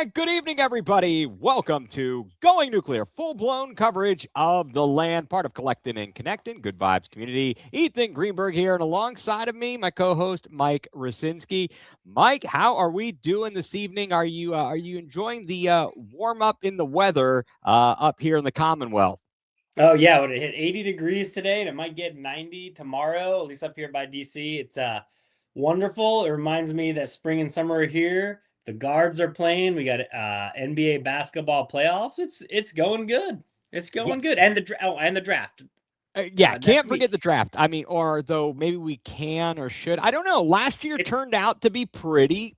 And good evening, everybody. Welcome to Going Nuclear, full-blown coverage of the land, part of Collecting and Connecting, Good Vibes Community. Ethan Greenberg here, and alongside of me, my co-host Mike Rasinski. Mike, how are we doing this evening? Are you enjoying the warm-up in the weather up here in the Commonwealth? Oh yeah, it hit 80 degrees today, and it might get 90 tomorrow, at least up here by DC. It's wonderful. It reminds me that spring and summer are here. The guards are playing. We got NBA basketball playoffs. It's going good. It's Yeah, going good. And the draft. yeah, That's can't me. forget the draft. I mean, or though maybe we can or should. I don't know. Last year It's turned out to be pretty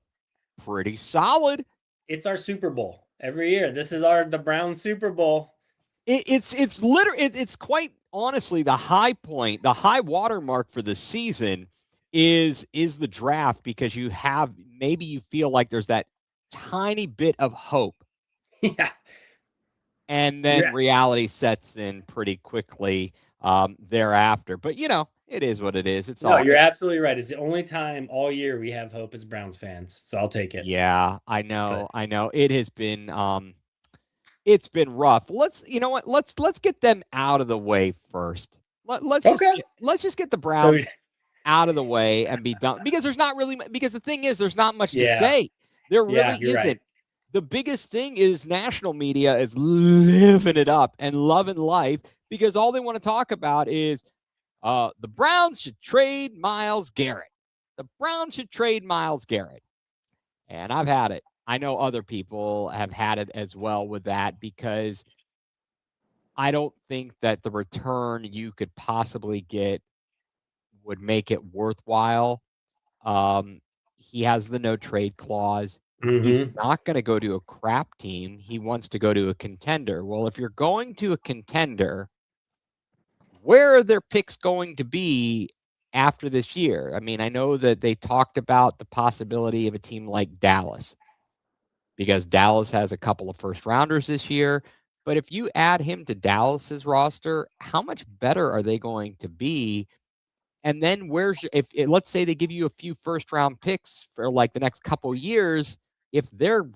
solid. it's our Super Bowl every year. This is the Brown Super Bowl. It's literally it's quite honestly the high point, the high watermark for the season is the draft because you have maybe you feel like there's that tiny bit of hope, Yeah. and You're then reality sets in pretty quickly thereafter. But it is what it is. It's no, all you're absolutely right. It's the only time all year we have hope as Browns fans. So I'll take it. yeah, I But know, I know. It has been it's been rough. You know what? Let's get them out of the way first. okay. Let's just get the So Browns out of the way and be done because there's not really because the thing is there's not much to yeah. say. There Yeah, really you're right. isn't. The biggest thing is national media is living it up and loving life because all they want to talk about is the Browns should trade Miles Garrett. The Browns should trade Miles Garrett. And I've had it. I know other people have had it as well with that because I don't think that the return you could possibly get would make it worthwhile. He has the no trade clause. He's Mm-hmm. not going to go to a crap team. He wants to go to a contender. Well, if you're going to a contender, where are their picks going to be after this year? I mean, I know that they talked about the possibility of a team like Dallas because Dallas has a couple of first rounders this year. But if you add him to Dallas's roster, how much better are they going to be? And then if let's say they give you a few first round picks for like the next couple years, if they're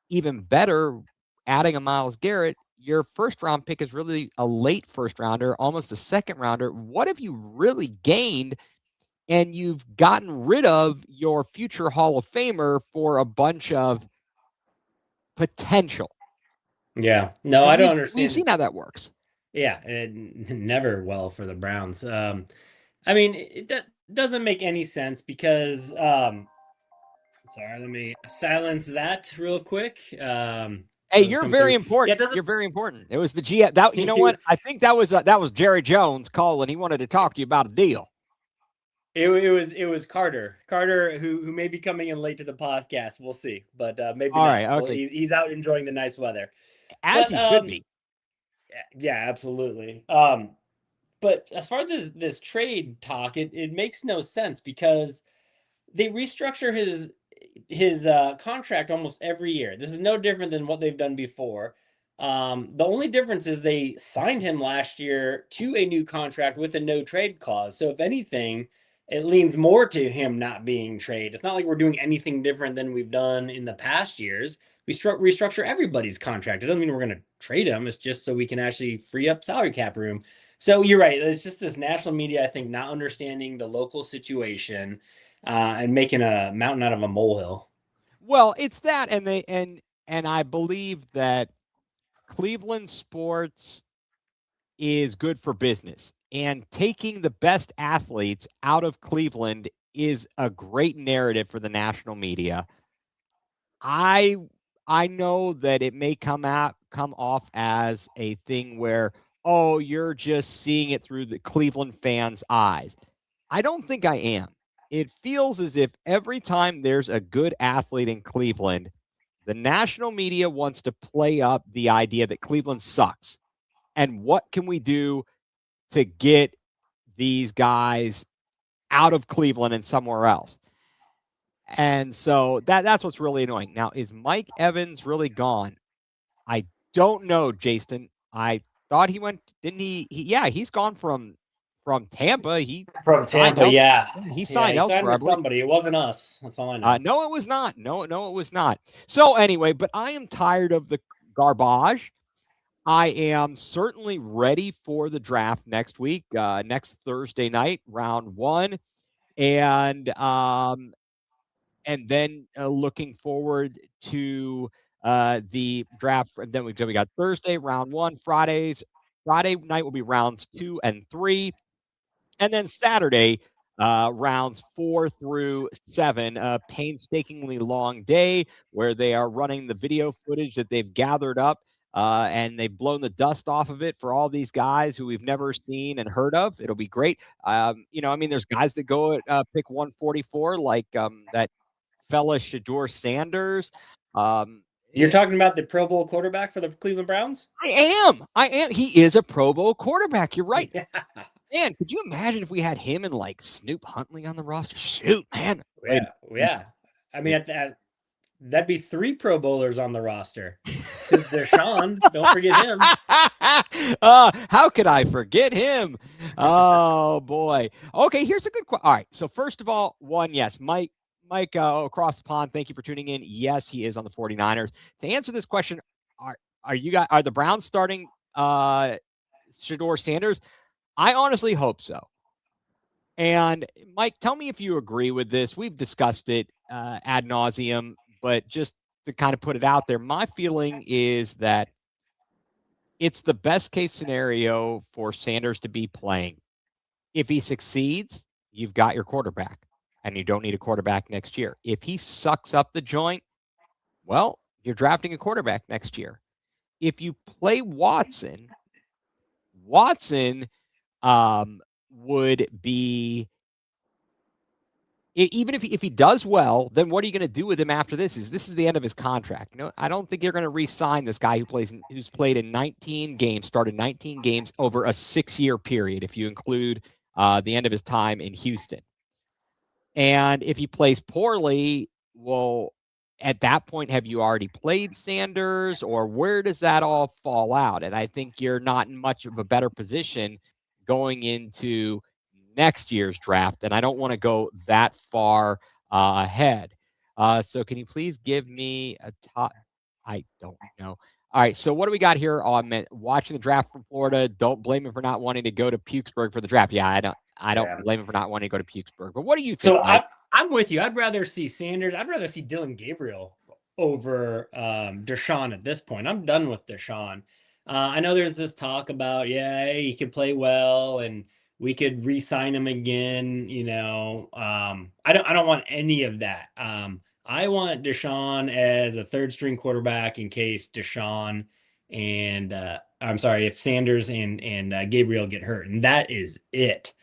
even better adding a Miles Garrett, your first round pick is really a late first rounder, almost a second rounder. What have you really gained? And you've gotten rid of your future Hall of Famer for a bunch of potential. Yeah. No, And I don't we've understand. seen how that works. Yeah, never well for the Browns. I mean, doesn't make any sense because sorry, let me silence that real quick. Hey, So it's you're come very through. Yeah, important. it doesn't You're very important. It was the G. That you know what? I think that was Jerry Jones calling. He wanted to talk to you about a deal. it was Carter. Carter who may be coming in late to the podcast. We'll see. But maybe All not. right. Well, Okay. he's out enjoying the nice weather. As But he should be. yeah, absolutely. But as far as this trade talk, it makes no sense because they restructure his contract almost every year. This is no different than what they've done before. The only difference is they signed him last year to a new contract with a no trade clause. So if anything, it leans more to him not being traded. It's not like we're doing anything different than we've done in the past years. We restructure everybody's contract. It doesn't mean we're going to trade him. It's just so we can actually free up salary cap room. So you're right. It's just this national media, I think, not understanding the local situation and making a mountain out of a molehill. Well, it's that, and I believe that Cleveland sports is good for business, and taking the best athletes out of Cleveland is a great narrative for the national media. I I know that it may come off as a thing where, oh, you're just seeing it through the Cleveland fans' eyes. I don't think I am. It feels as if every time there's a good athlete in Cleveland, the national media wants to play up the idea that Cleveland sucks. And what can we do to get these guys out of Cleveland and somewhere else? And so that's what's really annoying. Now, is Mike Evans really gone? I don't know, Jason. I thought he went, didn't he? Yeah, he's gone from from Tampa. He From signed Tampa, yeah. He Yeah, signed he signed elsewhere, I with believe. somebody. It wasn't us. That's all I know. No, it was not. No, it was not. So anyway, but I am tired of the garbage. I am certainly ready for the draft next week, next Thursday night, round one, and then looking forward to the draft. And then we got Thursday round one, Friday night will be rounds 2 and 3, and then Saturday rounds 4 through 7. A painstakingly long day where they are running the video footage that they've gathered up. And they've blown the dust off of it for all these guys who we've never seen and heard of. It'll be great. There's guys that go at pick 144, like that fella Shador Sanders. You're Eh, talking about the Pro Bowl quarterback for the Cleveland Browns? I am. He is a Pro Bowl quarterback. You're right. Yeah. Man, could you imagine if we had him and like Snoop Huntley on the roster? Shoot, man. Yeah. Yeah. I mean, that'd be 3 Pro Bowlers on the roster. Because Deshaun, don't forget him. How could I forget him? Oh boy. Okay, here's a good question. All right. So first of all, yes, Mike across the pond, thank you for tuning in. Yes, he is on the 49ers. To answer this question, are the Browns starting Shador Sanders? I honestly hope so. And Mike, tell me if you agree with this. We've discussed it ad nauseum, but just to kind of put it out there, my feeling is that it's the best case scenario for Sanders to be playing. If he succeeds, you've got your quarterback, and you don't need a quarterback next year. If he sucks up the joint, well, you're drafting a quarterback next year. If you play Watson would be, even if he does well, then what are you going to do with him after this? This is the end of his contract. I don't think you're going to re-sign this guy who's played in 19 games, started 19 games over a 6-year period, if you include the end of his time in Houston. And if he plays poorly, well, at that point, have you already played Sanders, or where does that all fall out? And I think you're not in much of a better position going into next year's draft. And I don't want to go that far ahead. So can you please give me a top? I don't know. All right. So what do we got here on watching the draft from Florida? Don't blame him for not wanting to go to Pukesburg for the draft. Yeah, I don't blame him for not wanting to go to Pukesburg. But what do you think, So Mike? I'm with you. I'd rather see Sanders. I'd rather see Dylan Gabriel over Deshaun at this point. I'm done with Deshaun. I know there's this talk about, yeah, he could play well and we could re-sign him again. I don't want any of that. I want Deshaun as a third string quarterback in case Deshaun and I'm sorry, if Sanders and Gabriel get hurt, and that is it.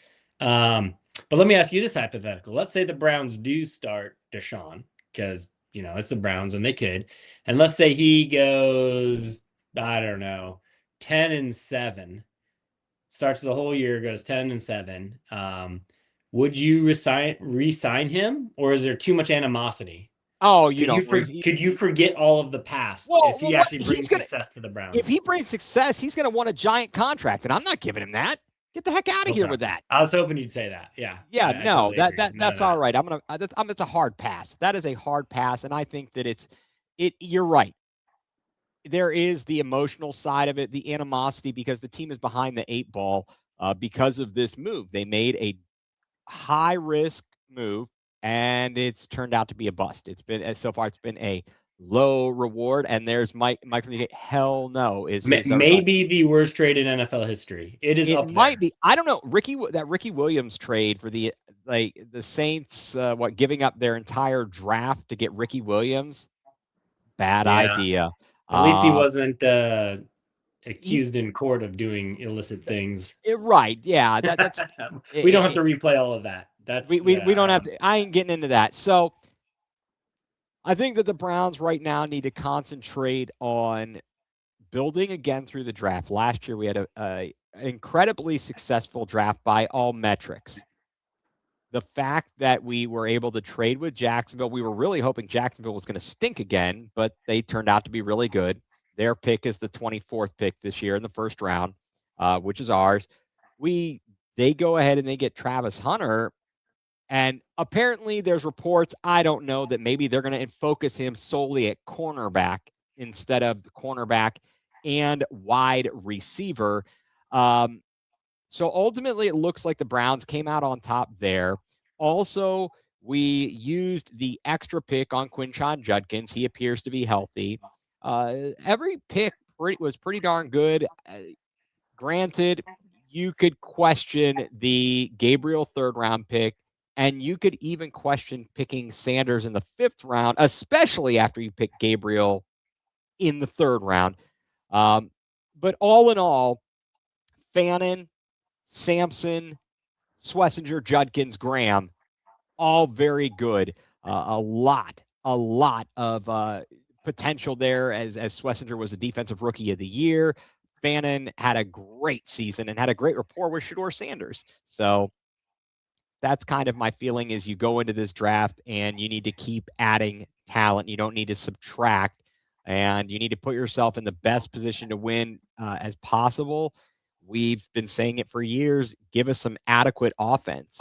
But let me ask you this hypothetical. Let's say the Browns do start Deshaun because, it's the Browns and they could. And let's say he goes, I don't know, 10-7, starts the whole year, goes 10-7. Would you re-sign him, or is there too much animosity? Oh, Could you forget all of the past if he actually brings success to the Browns? If he brings success, he's going to want a giant contract, and I'm not giving him that. Get the heck out of here with that. I was hoping you'd say that. Yeah. Yeah. No, that's all right. That's a hard pass. That is a hard pass, and I think that you're right. There is the emotional side of it, the animosity, because the team is behind the 8 ball because of this move. They made a high risk move, and it's turned out to be a bust. It's been a low reward, and there's Mike from the hell no is maybe the worst trade in NFL history. It might be. I don't know. Ricky Williams trade for the Saints, giving up their entire draft to get Ricky Williams. Bad idea. At least he wasn't accused in court of doing illicit things. Right. Yeah. That's we don't have to replay all of that. We don't have to. I ain't getting into that. So I think that the Browns right now need to concentrate on building again through the draft. Last year, we had an incredibly successful draft by all metrics. The fact that we were able to trade with Jacksonville, we were really hoping Jacksonville was going to stink again, but they turned out to be really good. Their pick is the 24th pick this year in the first round, which is ours. We they go ahead and they get Travis Hunter. And apparently there's reports, I don't know, that maybe they're going to focus him solely at cornerback instead of cornerback and wide receiver. So ultimately, it looks like the Browns came out on top there. Also, we used the extra pick on Quinshon Judkins. He appears to be healthy. Every pick was pretty darn good. Granted, you could question the Gabriel third round pick, and you could even question picking Sanders in the 5th round, especially after you pick Gabriel in the 3rd round. But all in all, Fannin, Sampson, Schlesinger, Judkins, Graham, all very good. A lot of potential there as Schlesinger was a defensive rookie of the year. Fannin had a great season and had a great rapport with Shedeur Sanders. So that's kind of my feeling is you go into this draft and you need to keep adding talent. You don't need to subtract, and you need to put yourself in the best position to win as possible. We've been saying it for years. Give us some adequate offense.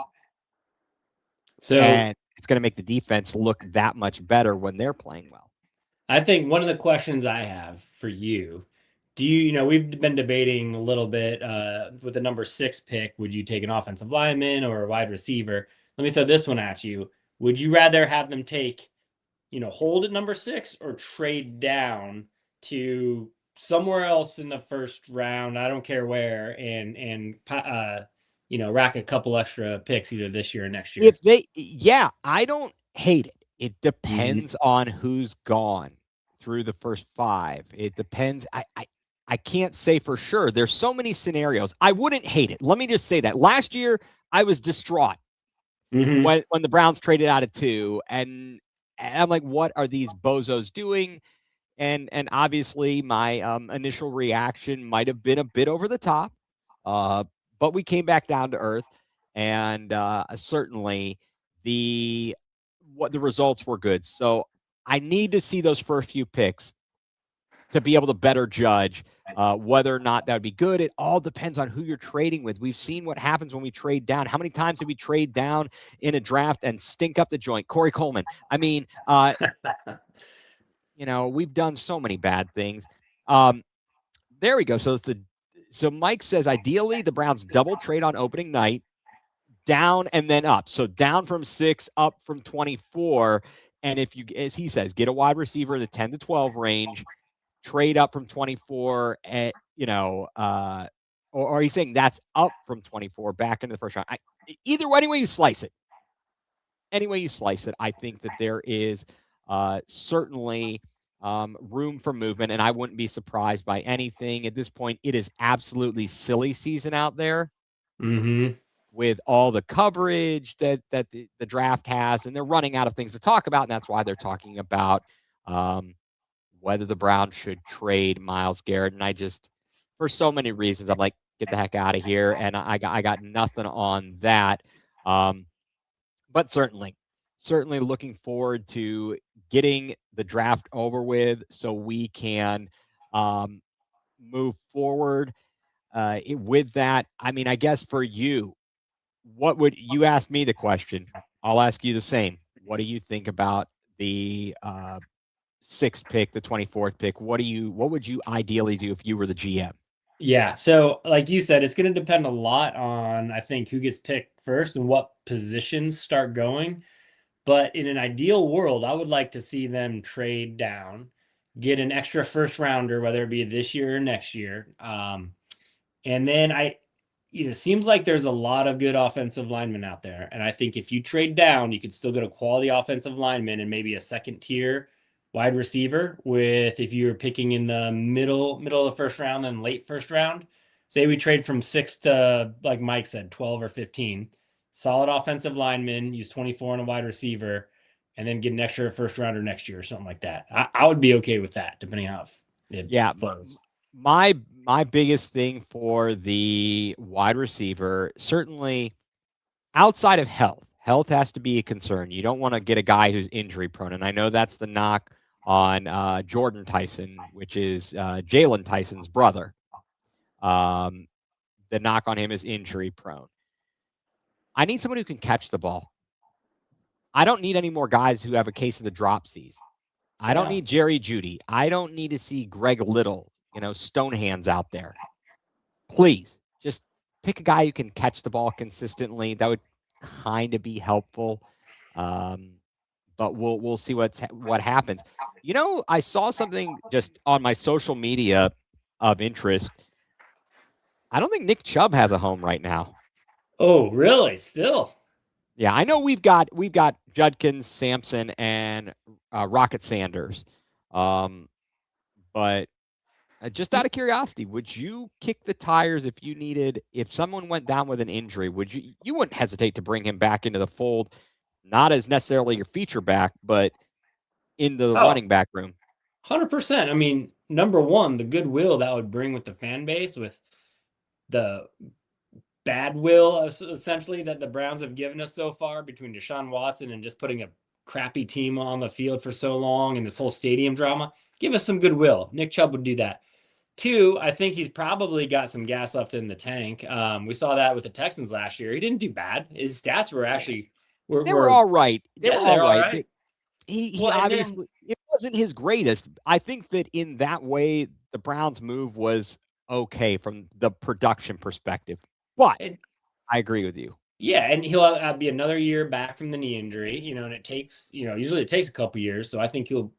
So And it's going to make the defense look that much better when they're playing well. I think one of the questions I have for you, we've been debating a little bit with the number 6 pick, would you take an offensive lineman or a wide receiver? Let me throw this one at you. Would you rather have them take, hold at number 6 or trade down to somewhere else in the 1st round? I don't care where, and rack a couple extra picks either this year or next year. I don't hate it. It depends on who's gone through the first 5. It depends. I can't say for sure. There's so many scenarios. I wouldn't hate it. Let me just say that. Last year, I was distraught when the Browns traded out of 2. And I'm like, what are these bozos doing? And obviously, my initial reaction might have been a bit over the top. But we came back down to earth. And certainly the results were good. So I need to see those first few picks to be able to better judge whether or not that would be good. It all depends on who you're trading with. We've seen what happens when we trade down. How many times did we trade down in a draft and stink up the joint? Corey Coleman. I mean, we've done so many bad things. There we go. So Mike says ideally the Browns double trade on opening night, down and then up. So down from 6, up from 24. And if you, as he says, get a wide receiver in the 10 to 12 range, trade up from 24 at, or he's saying that's up from 24 back into the first round. Any way you slice it, I think that there is certainly room for movement, and I wouldn't be surprised by anything at this point. It is absolutely silly season out there. With all the coverage that the draft has, and they're running out of things to talk about, and that's why they're talking about whether the Browns should trade Myles Garrett. And I just, for so many reasons, I'm like, get the heck out of here, and I got nothing on that. But certainly looking forward to getting the draft over with so we can move forward with that. I mean, I guess for you, what would you ask me the question? I'll ask you the same. What do you think about the 6th pick, the 24th pick? What would you ideally do if you were the GM? Yeah. So like you said, it's going to depend a lot on, I think, who gets picked first and what positions start going. But in an ideal world, I would like to see them trade down, get an extra 1st rounder, whether it be this year or next year. And then seems like there's a lot of good offensive linemen out there. And I think if you trade down, you could still get a quality offensive lineman and maybe a 2nd tier wide receiver if you were picking in the middle of the 1st round, then late 1st round. Say we trade from 6 to, like Mike said, 12 or 15. Solid offensive lineman, use 24 on a wide receiver, and then get an extra 1st rounder next year or something like that. I would be okay with that, depending on how it flows. My biggest thing for the wide receiver, certainly outside of health has to be a concern. You don't want to get a guy who's injury prone. And I know that's the knock on Jordan Tyson, which is Jalen Tyson's brother. The knock on him is injury prone. I need someone who can catch the ball. I don't need any more guys who have a case of the dropsies. I don't need Jerry Jeudy. I don't need to see Greg Little, stone hands out there. Please, just pick a guy who can catch the ball consistently. That would kind of be helpful. But we'll see what happens. I saw something just on my social media of interest. I don't think Nick Chubb has a home right now. Oh, really? Still? Yeah, I know we've got Judkins, Sampson, and Rocket Sanders. But just out of curiosity, would you kick the tires if someone went down with an injury? You wouldn't hesitate to bring him back into the fold, not as necessarily your feature back, but into the running back room? 100%. I mean, number one, the goodwill that would bring with the fan base, with the bad will essentially that the Browns have given us so far between Deshaun Watson and just putting a crappy team on the field for so long and this whole stadium drama. Give us some goodwill. Nick Chubb would do that. Two, I think he's probably got some gas left in the tank. We saw that with the Texans last year. He didn't do bad. His stats were actually they were all right. They were all right. He obviously it wasn't his greatest. I think that in that way, the Browns' move was okay from the production perspective. But I agree with you. Yeah, and he'll be another year back from the knee injury, and it takes, usually it takes a couple years. So I think he'll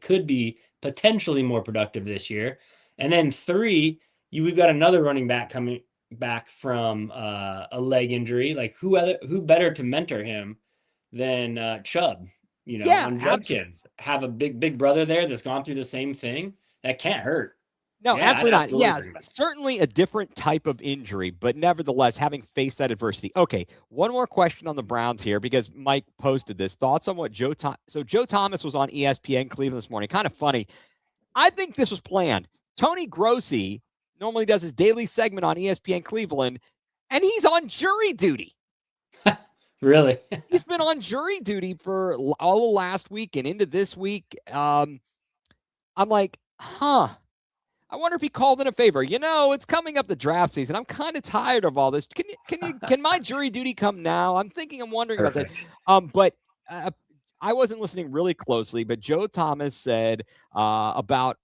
could be potentially more productive this year. And then three, we've got another running back coming back from a leg injury. Like who better to mentor him than Chubb? On Judkins. Have a big brother there that's gone through the same thing. That can't hurt. No, absolutely not. Yeah, certainly a different type of injury, but nevertheless, having faced that adversity. Okay, one more question on the Browns here because Mike posted this. Thoughts on what Joe Thomas was on ESPN Cleveland this morning. Kind of funny. I think this was planned. Tony Grossi normally does his daily segment on ESPN Cleveland, and he's on jury duty. Really? He's been on jury duty for all of last week and into this week. I'm like, I wonder if he called in a favor. It's coming up the draft season. I'm kind of tired of all this. Can my jury duty come now? I'm wondering Perfect. about that. But I wasn't listening really closely, but Joe Thomas said about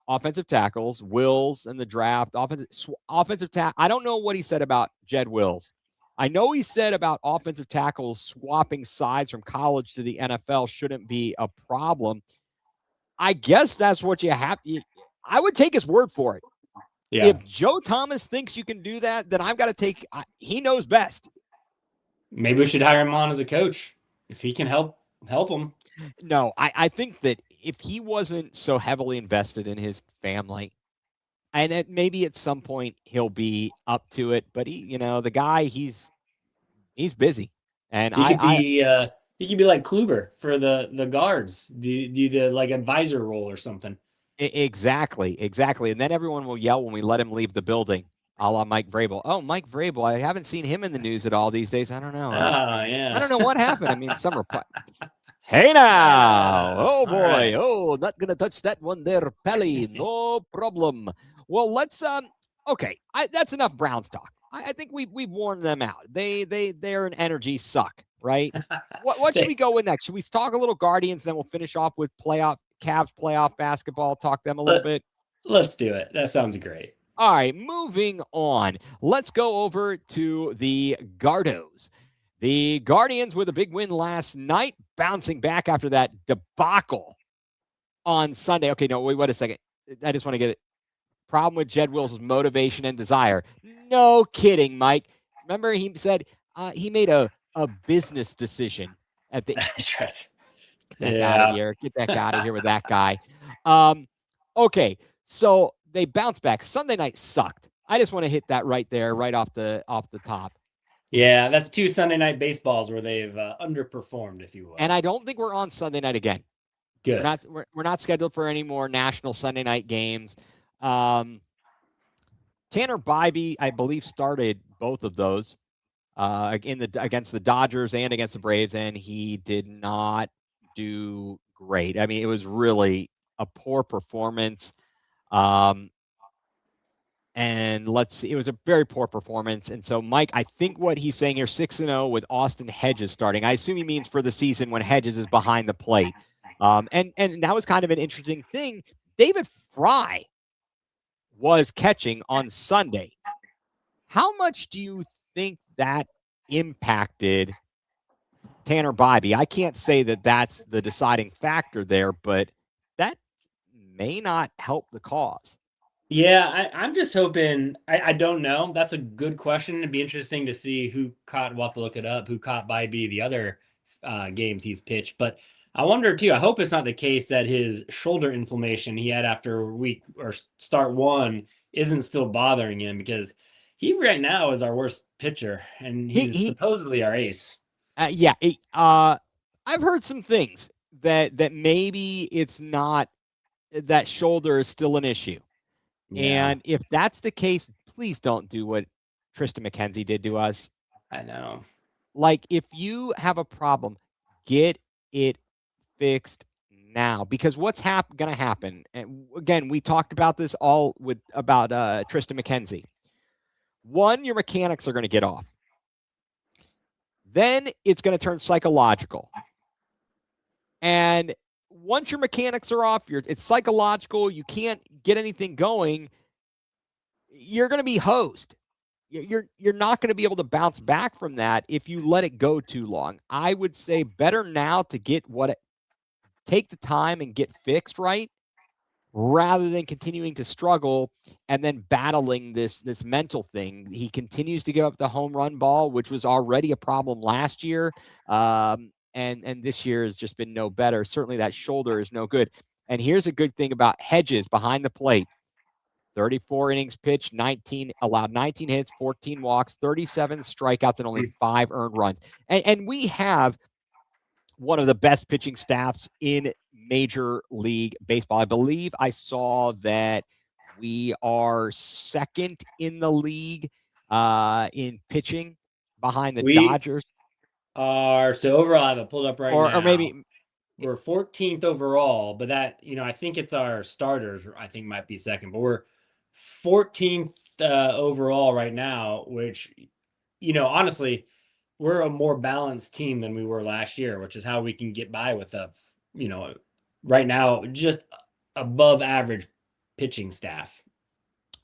offensive tackles, Wills in the draft, offensive tackle. I don't know what he said about Jed Wills. I know he said about offensive tackles swapping sides from college to the NFL shouldn't be a problem. I guess that's what you have. I would take his word for it. Yeah. If Joe Thomas thinks you can do that, then I've got to take. He knows best. Maybe we should hire him on as a coach if he can help him. No, I think that if he wasn't so heavily invested in his family, and maybe at some point he'll be up to it, but the guy, he's busy, and he could be like Kluber for the guards, do the like advisor role or something. Exactly. And then everyone will yell when we let him leave the building, a la Mike Vrabel. Oh, Mike Vrabel, I haven't seen him in the news at all these days. I don't know. Yeah. I don't know what happened. I mean, some report. Hey now. Oh, boy. Right. Oh, not going to touch that one there, Pelly. No problem. Well, let's, okay. That's enough Browns talk. I think we've worn them out. They're an energy suck, right? What should we go with next? Should we talk a little Guardians, then we'll finish off with Cavs playoff basketball, talk them a little bit? Let's do it. That sounds great. All right, moving on. Let's go over to the Gardos. The Guardians with a big win last night, bouncing back after that debacle on Sunday. Okay, no, wait a second. I just want to get it. Problem with Jed Wills' motivation and desire. No kidding, Mike. Remember he said he made a business decision at the That's right. Get that out of here. Get that out of here with that guy. Okay, so they bounced back. Sunday night sucked. I just want to hit that right there, right off the top. Yeah, that's 2 Sunday night baseballs where they've underperformed, if you will. And I don't think we're on Sunday night again. Good. We're not scheduled for any more national Sunday night games. Tanner Bybee, I believe, started both of those against the Dodgers and against the Braves, and he did not do great. I mean, it was really a poor performance. And let's see, it was a very poor performance. And so, Mike, I think what he's saying here, 6-0 with Austin Hedges starting. I assume he means for the season when Hedges is behind the plate. And that was kind of an interesting thing. David Fry was catching on Sunday. How much do you think that impacted Tanner Bybee? I can't say that that's the deciding factor there, but that may not help the cause. Yeah, I'm just hoping. I don't know. That's a good question. It'd be interesting to see who caught. We'll have to look it up. Who caught Bybee the other games he's pitched. But I wonder too. I hope it's not the case that his shoulder inflammation he had after week or start one isn't still bothering him, because he right now is our worst pitcher and he's He supposedly our ace. yeah. I've heard some things that maybe it's not, that shoulder is still an issue. Yeah, And if that's the case, please don't do what Tristan McKenzie did to us. I know. Like, if you have a problem, get it fixed now, because what's going to happen, and again, we talked about this all about Tristan McKenzie. One, your mechanics are going to get off. Then it's going to turn psychological. And once your mechanics are off, it's psychological, you can't get anything going, you're going to be hosed. You're not going to be able to bounce back from that if you let it go too long. I would say better now to take the time and get fixed right, rather than continuing to struggle and then battling this mental thing. He continues to give up the home run ball, which was already a problem last year. And this year has just been no better. Certainly that shoulder is no good. And here's a good thing about Hedges behind the plate. 34 innings pitched, 19 hits, 14 walks, 37 strikeouts, and only 5 earned runs. And we have one of the best pitching staffs in Major League Baseball. I believe I saw that we are second in the league in pitching, behind the We Dodgers. so overall, I have it pulled up right Or now. maybe We're 14th overall, but that, I think it's our starters, I think might be second, but we're 14th overall right now, which, honestly, we're a more balanced team than we were last year, which is how we can get by with right now, just above average pitching staff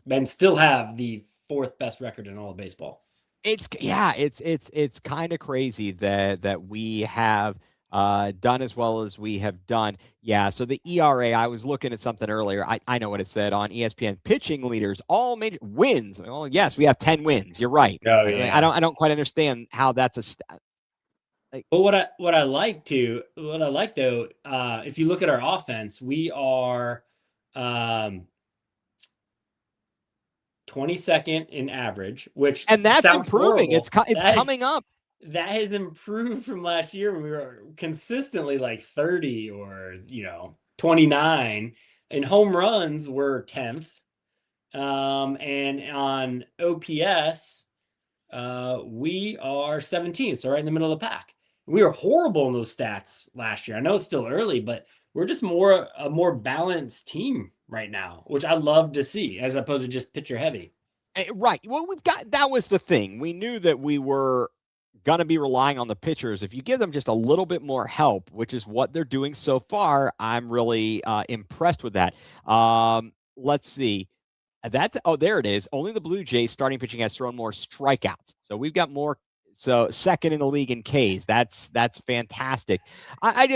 and still have the 4th best record in all of baseball. it's kind of crazy that we have done as well as we have done. Yeah. So the ERA, I was looking at something earlier. I know what it said on ESPN. Pitching leaders, all major wins. Well, yes, we have 10 wins. You're right. Oh, yeah. I don't quite understand how that's a stat. But what I like though, if you look at our offense, we are 22nd in average, which And that's sounds improving. horrible. It's coming up. That has improved from last year when we were consistently like 30 or 29. In home runs, we're 10th. And on OPS, we are 17th, so right in the middle of the pack. We were horrible in those stats last year. I know it's still early, but we're just a more balanced team right now, which I love to see, as opposed to just pitcher heavy. Right. Well, that was the thing. We knew that we were going to be relying on the pitchers. If you give them just a little bit more help, which is what they're doing so far, I'm really impressed with that. Let's see. There it is. Only the Blue Jays starting pitching has thrown more strikeouts. So we've got more. So second in the league in Ks. That's fantastic. I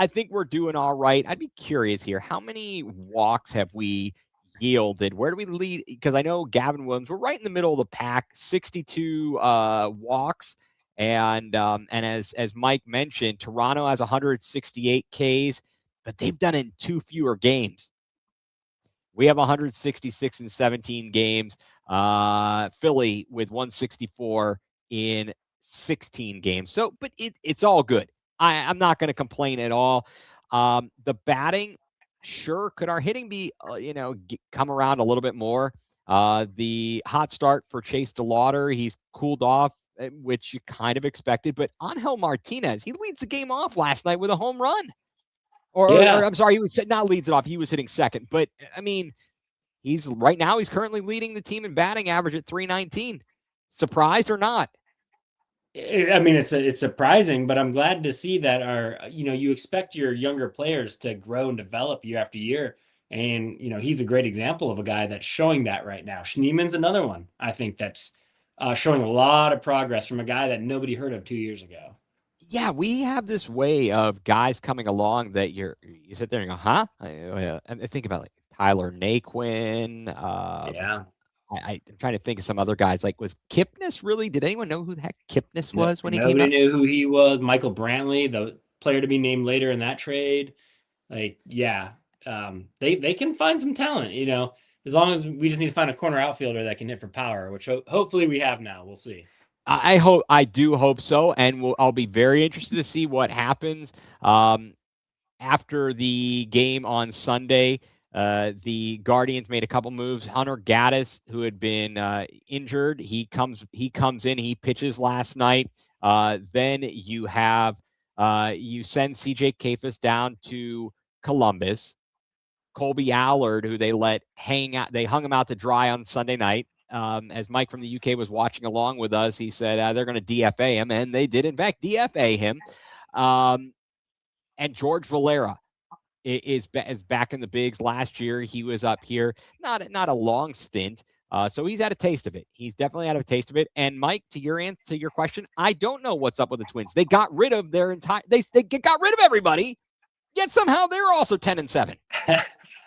think we're doing all right. I'd be curious here. How many walks have we yielded? Where do we lead? Because I know Gavin Williams, we're right in the middle of the pack, 62 walks. And as Mike mentioned, Toronto has 168 Ks, but they've done it in 2 fewer games. We have 166 in 17 games. Philly with 164 in 16 games. So, but it's all good. I'm not going to complain at all. The batting, sure. Could our hitting be, come around a little bit more? The hot start for Chase DeLauder, he's cooled off, which you kind of expected. But Angel Martinez, he leads the game off last night with a home run. Or I'm sorry, he was not leads it off. He was hitting second. But I mean, He's right now, he's currently leading the team in batting average at 319. Surprised or not? I mean, it's surprising, but I'm glad to see that you expect your younger players to grow and develop year after year. And, he's a great example of a guy that's showing that right now. Schneeman's another one, I think, that's showing a lot of progress from a guy that nobody heard of 2 years ago. Yeah, we have this way of guys coming along that you sit there and go, huh? I think about like Tyler Naquin. Yeah. I'm trying to think of some other guys. Like, was Kipnis really? Did anyone know who the heck Kipnis No, was when he came nobody up? knew who he was. Michael Brantley, the player to be named later in that trade. Like, yeah, they can find some talent, as long as we just need to find a corner outfielder that can hit for power, which hopefully we have now. We'll see. I do hope so, and I'll be very interested to see what happens after the game on Sunday. The Guardians made a couple moves. Hunter Gaddis, who had been injured, he comes in. He pitches last night. Then you have you send C.J. Kafis down to Columbus. Colby Allard, who they hung him out to dry on Sunday night. As Mike from the UK was watching along with us, he said they're going to DFA him, and they did in fact DFA him. And George Valera is back in the bigs. Last year he was up here, not a long stint. So he's had a taste of it. He's definitely had a taste of it. And Mike, to your question, I don't know what's up with the Twins. They got rid of their entire they got rid of everybody, yet somehow they're also 10-7.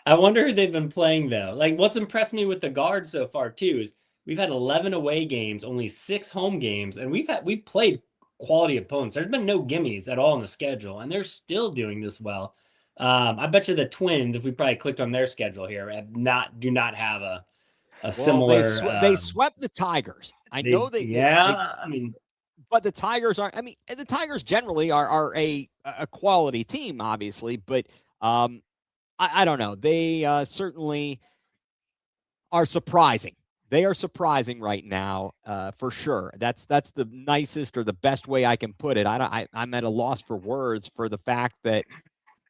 I wonder who they've been playing though. Like, what's impressed me with the Guards so far too is we've had 11 away games, only 6 home games, and we've played quality opponents. There's been no gimmies at all in the schedule, and they're still doing this well. I bet you the Twins, if we probably clicked on their schedule here, do not have a Well, similar. they swept the Tigers. I know I mean, but the Tigers are. I mean, the Tigers generally are a quality team, obviously, but I don't know. They certainly are surprising. They are surprising right now, for sure. That's the nicest or the best way I can put it. I'm at a loss for words for the fact that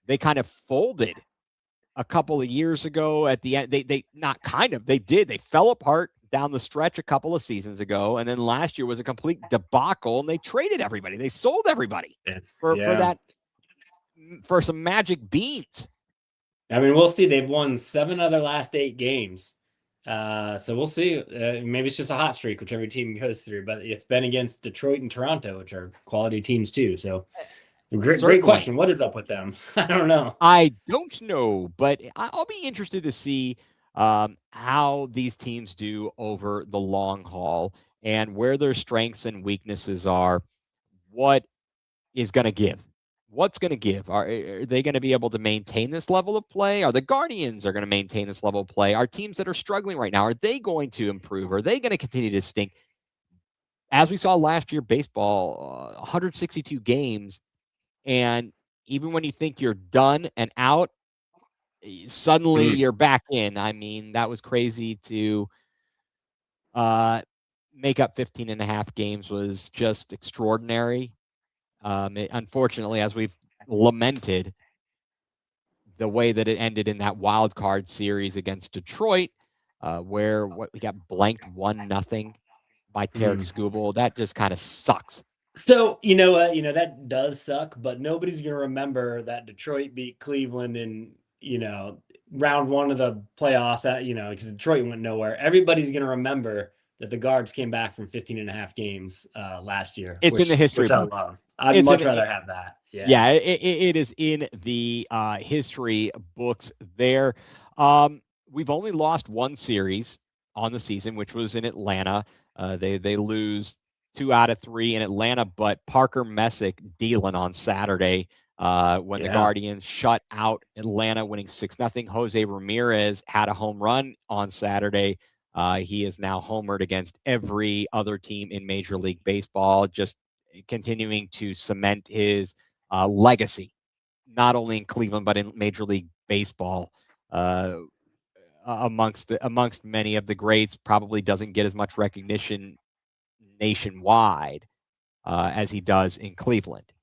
they kind of folded a couple of years ago at the end. They not kind of, they did. They fell apart down the stretch a couple of seasons ago. And then last year was a complete debacle, and they traded everybody. They sold everybody for that, for some magic beans. I mean, we'll see. They've won 7 of their last 8 games. So we'll see. Maybe it's just a hot streak, which every team goes through, but it's been against Detroit and Toronto, which are quality teams too. So great question. What is up with them? I don't know. I don't know, but I'll be interested to see how these teams do over the long haul and where their strengths and weaknesses are. What is going to give? What's going to give? Are they going to be able to maintain this level of play? Are the Guardians are going to maintain this level of play? Are teams that are struggling right now, are they going to improve? Are they going to continue to stink? As we saw last year, baseball, 162 games, and even when you think you're done and out, suddenly you're back in. I mean, that was crazy to make up 15 and a half games was just extraordinary. Unfortunately, as we've lamented, the way that it ended in that wild card series against Detroit, where we got blanked 1-0 by Tarek Skubal, that just kind of sucks. So, you know what? That does suck, but nobody's going to remember that Detroit beat Cleveland in, round 1 of the playoffs, because Detroit went nowhere. Everybody's going to remember that the Guards came back from 15 and a half games last year. It's in the history books. I love. I'd much rather have that. Yeah, it is in the history books there. We've only lost 1 series on the season, which was in Atlanta. They lose 2 out of 3 in Atlanta, but Parker Messick dealing on Saturday when the Guardians shut out Atlanta, winning 6-0. Jose Ramirez had a home run on Saturday. He is now homered against every other team in Major League Baseball, just continuing to cement his legacy, not only in Cleveland but in Major League Baseball. Amongst many of the greats, probably doesn't get as much recognition nationwide as he does in Cleveland.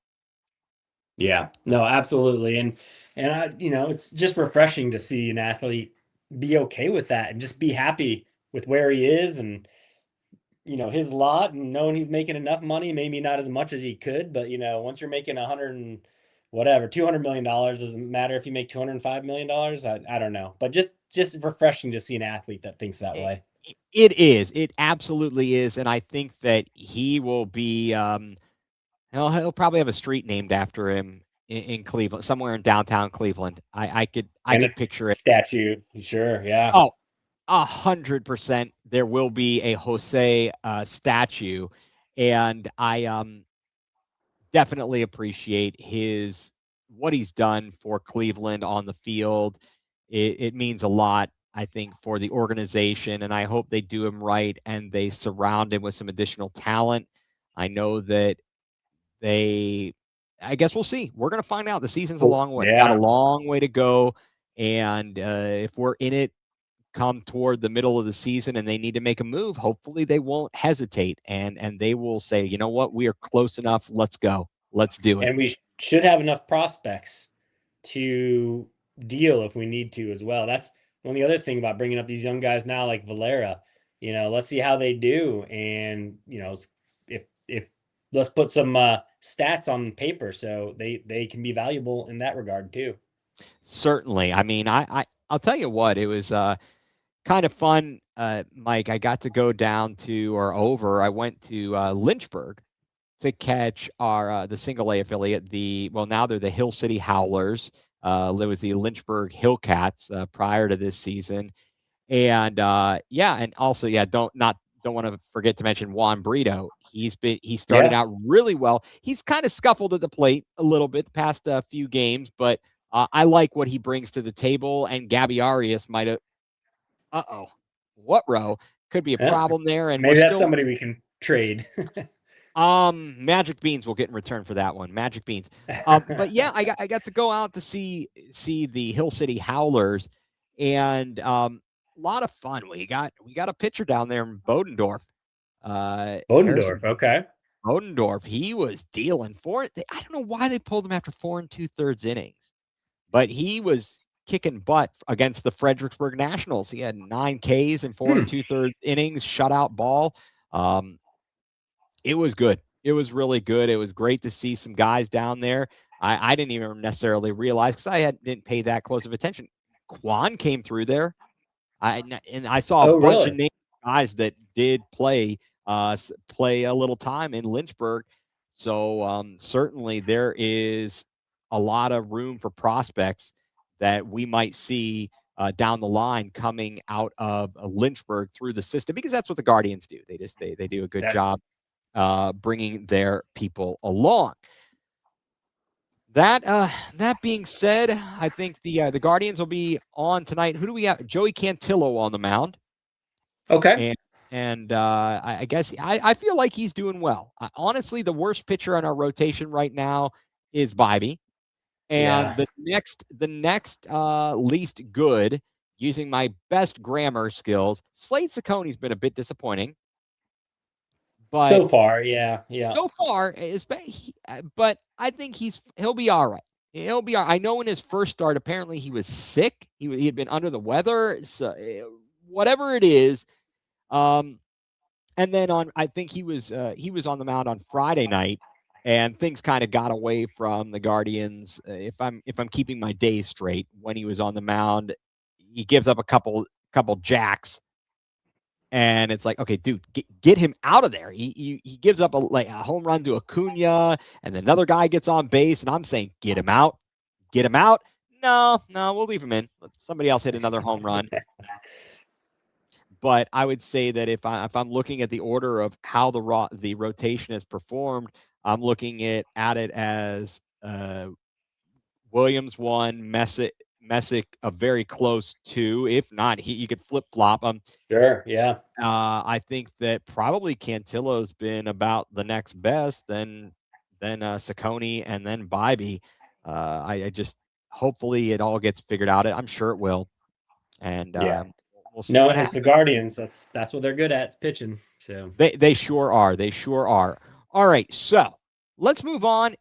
Yeah, no, absolutely. And I, it's just refreshing to see an athlete be okay with that and just be happy with where he is and his lot, and knowing he's making enough money, maybe not as much as he could, but once you're making 100 and whatever, $200 million, doesn't matter if you make $205 million. I don't know, but just refreshing to see an athlete that thinks that It, way. it is. It absolutely is, and I think that he will be. He'll probably have a street named after him in Cleveland, somewhere in downtown Cleveland. I And a could picture it. statue, sure, yeah. Oh, 100%. There will be a Jose statue, and I definitely appreciate his what he's done for Cleveland on the field. It means a lot, I think, for the organization, and I hope they do him right and they surround him with some additional talent. I know that they I guess we'll see. We're going to find out. The season's a Cool. long way. Got a Yeah. long way to go, and if we're in it come toward the middle of the season and they need to make a move, hopefully they won't hesitate and they will say, you know what, we are close enough. Let's go. Let's do it. And we should have enough prospects to deal if we need to as well. That's one of the other thing about bringing up these young guys now, like Valera. Let's see how they do, and if let's put some stats on paper so they can be valuable in that regard too. Certainly. I mean, I'll tell you what, it was kind of fun, Mike. I got to go down to or over. I went to Lynchburg to catch our the single A affiliate. Now they're the Hill City Howlers. There was the Lynchburg Hillcats prior to this season, and and also don't want to forget to mention Juan Brito. He started Yeah. out really well. He's kind of scuffled at the plate a little bit the past few games, but I like what he brings to the table. And Gabby Arias might have. What row could be a Yeah. problem there, and we're Maybe that's still somebody we can trade. Magic Beans will get in return for that one. Magic Beans. But yeah, I got to go out to see the Hill City Howlers, and a lot of fun. We got a pitcher down there in Bodendorf. Bodendorf. Harrison Okay. Bodendorf. He was dealing for it. I don't know why they pulled him after 4 2/3 innings, but he was kicking butt against the Fredericksburg Nationals. He had 9 Ks in 4 2/3 innings, shutout ball. Um, it was good. It was really good. It was great to see some guys down there. I didn't even necessarily realize because didn't pay that close of attention. Quan came through there. I saw a Oh, bunch of really? names guys that did play a little time in Lynchburg. So certainly there is a lot of room for prospects that we might see down the line coming out of Lynchburg through the system because that's what the Guardians do. They do a good That job bringing their people along. That being said, I think the Guardians will be on tonight. Who do we have? Joey Cantillo on the mound, okay. and I guess I feel like he's doing well. Honestly, the worst pitcher on our rotation right now is Bibee, and Yeah. the next least good, using my best grammar skills, Slade Saccone's been a bit disappointing, but So far, yeah, yeah. so far, but I think he'll be all right. He'll be all right. I know in his first start, apparently he was sick. He had been under the weather. So whatever it is, and then I think he was on the mound on Friday night, and things kind of got away from the Guardians. If I'm keeping my days straight, when he was on the mound, he gives up a couple jacks and it's like, okay, dude, get him out of there. He gives up a home run to Acuna, and then another guy gets on base, and I'm saying, get him out, get him out. No, we'll leave him in. Let somebody else hit another home run. But I would say that if I'm looking at the order of how the rotation has performed, I'm looking at it as Williams 1, Messick a very close 2. If not, you could flip flop them. Sure, yeah. I think that probably Cantillo's been about the next best, then Saccone, and then Bibee. I just hopefully it all gets figured out. I'm sure it will, and Yeah. we'll see No, what it's the happens. Guardians. That's what they're good at. It's pitching. So They sure are. They sure are. All right, so let's move on.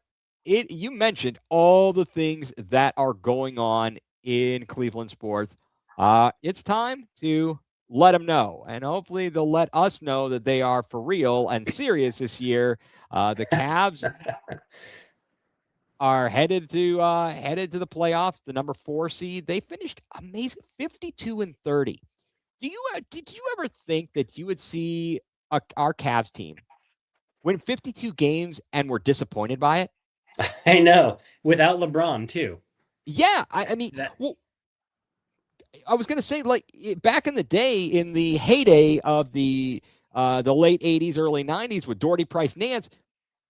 You mentioned all the things that are going on in Cleveland sports. It's time to let them know. And hopefully they'll let us know that they are for real and serious this year. The Cavs are headed to the playoffs, the number 4 seed. They finished amazing 52-30. Did you ever think that you would see our Cavs team win 52 games and were disappointed by it? I know, without LeBron too. Yeah, I mean, That well, I was going to say, like, back in the day, in the heyday of the late 80s, early 90s with Doherty, Price, Nance,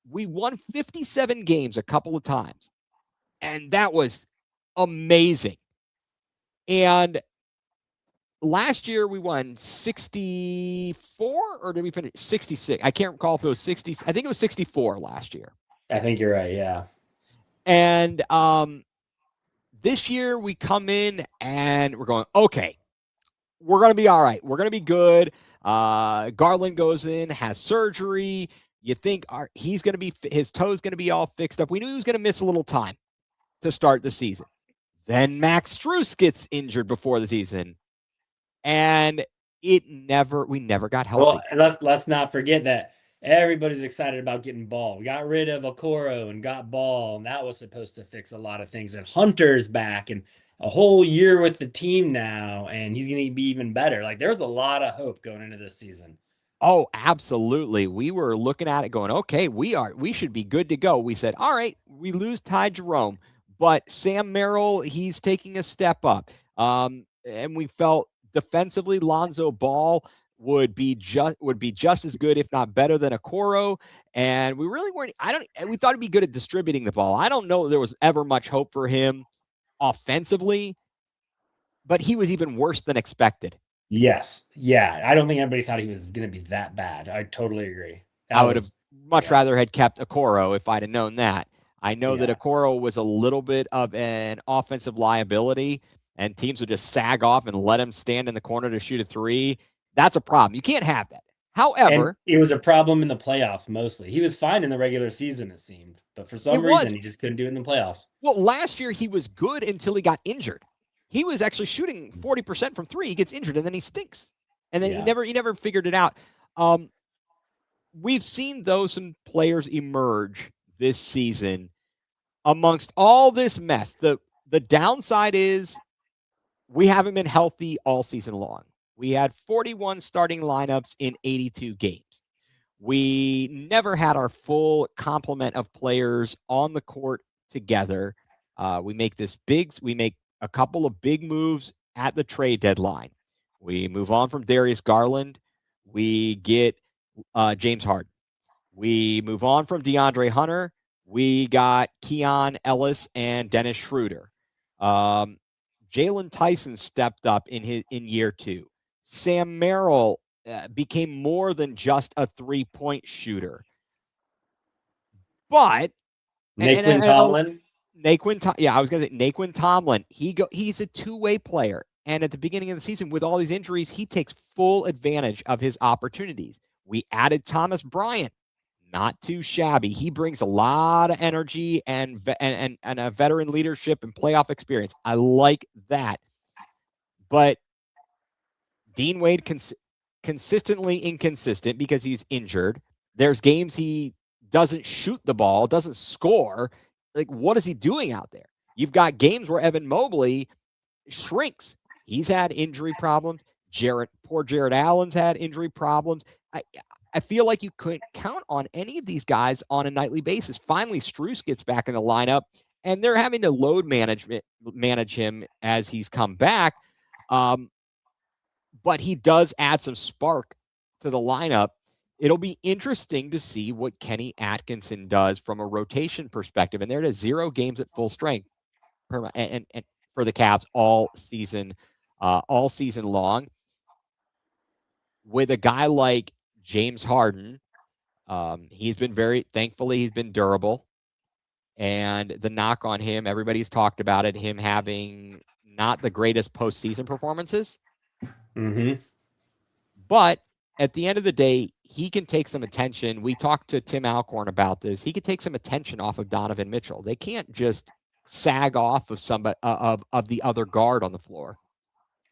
we won 57 games a couple of times. And that was amazing. And last year we won 64, or did we finish 66? I can't recall if it was 60. I think it was 64 last year. I think you're right. Yeah. And this year we come in and we're going, okay, we're going to be all right. We're going to be good. Garland goes in, has surgery. You think he's going to be, his toe's going to be all fixed up. We knew he was going to miss a little time to start the season. Then Max Strus gets injured before the season, and we never got healthy. Well, let's not forget that everybody's excited about getting Ball. We got rid of Okoro and got Ball, and that was supposed to fix a lot of things. And Hunter's back, and a whole year with the team now, and he's going to be even better. Like, there's a lot of hope going into this season. Oh, absolutely. We were looking at it going, okay, we should be good to go. We said, all right, we lose Ty Jerome, but Sam Merrill, he's taking a step up. And we felt defensively, Lonzo Ball would be just as good, if not better, than Okoro. And we really weren't. We thought he'd be good at distributing the ball. I don't know if there was ever much hope for him offensively, but he was even worse than expected. Yes. Yeah. I don't think anybody thought he was going to be that bad. I totally agree. I would have much rather had kept Okoro if I'd have known that. I know that Okoro was a little bit of an offensive liability, and teams would just sag off and let him stand in the corner to shoot a three. That's a problem. You can't have that. However, and it was a problem in the playoffs mostly. He was fine in the regular season, it seemed, but for some reason he just couldn't do it in the playoffs. Well, last year he was good until he got injured. He was actually shooting 40% from three. He gets injured, and then he stinks. And then he never figured it out. We've seen, though, some players emerge this season amongst all this mess. The downside is we haven't been healthy all season long. We had 41 starting lineups in 82 games. We never had our full complement of players on the court together. We make a couple of big moves at the trade deadline. We move on from Darius Garland. We get James Harden. We move on from DeAndre Hunter. We got Keon Ellis and Dennis Schroeder. Jalen Tyson stepped up in year 2. Sam Merrill became more than just a 3-point shooter. But Naquin Tomlin. I was going to say Naquin Tomlin. He's a two-way player. And at the beginning of the season, with all these injuries, he takes full advantage of his opportunities. We added Thomas Bryant. Not too shabby. He brings a lot of energy and a veteran leadership and playoff experience. I like that. But Dean Wade consistently inconsistent because he's injured. There's games he doesn't shoot the ball, doesn't score. Like, what is he doing out there? You've got games where Evan Mobley shrinks. He's had injury problems. Poor Jared Allen's had injury problems. I feel like you couldn't count on any of these guys on a nightly basis. Finally, Strus gets back in the lineup, and they're having to load manage him as he's come back. But he does add some spark to the lineup. It'll be interesting to see what Kenny Atkinson does from a rotation perspective. And they're at 0 games at full strength and for the Cavs all season long. With a guy like James Harden, he's been durable. And the knock on him, everybody's talked about it, him having not the greatest postseason performances. Mm-hmm. But at the end of the day, he can take some attention. We talked to Tim Alcorn about this. He could take some attention off of Donovan Mitchell. They can't just sag off of somebody of the other guard on the floor.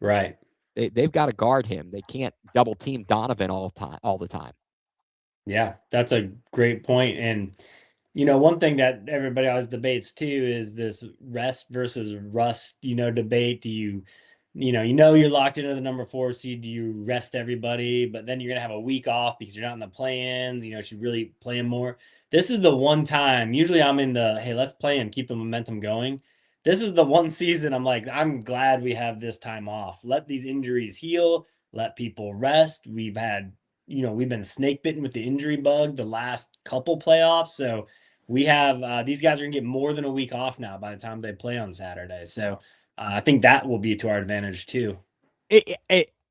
Right. They've got to guard him. They can't double team Donovan all the time. Yeah, that's a great point. And one thing that everybody always debates too is this rest versus rust, debate. Do you're locked into the number 4 seed. Do you rest everybody? But then you're gonna have a week off because you're not in the play-ins. Should really play them more. This is the one time. Usually I'm in the hey, let's play and keep the momentum going. This is the one season I'm like, I'm glad we have this time off. Let these injuries heal. Let people rest. We've been snake bitten with the injury bug the last couple playoffs. So we have these guys are gonna get more than a week off now by the time they play on Saturday. So I think that will be to our advantage too.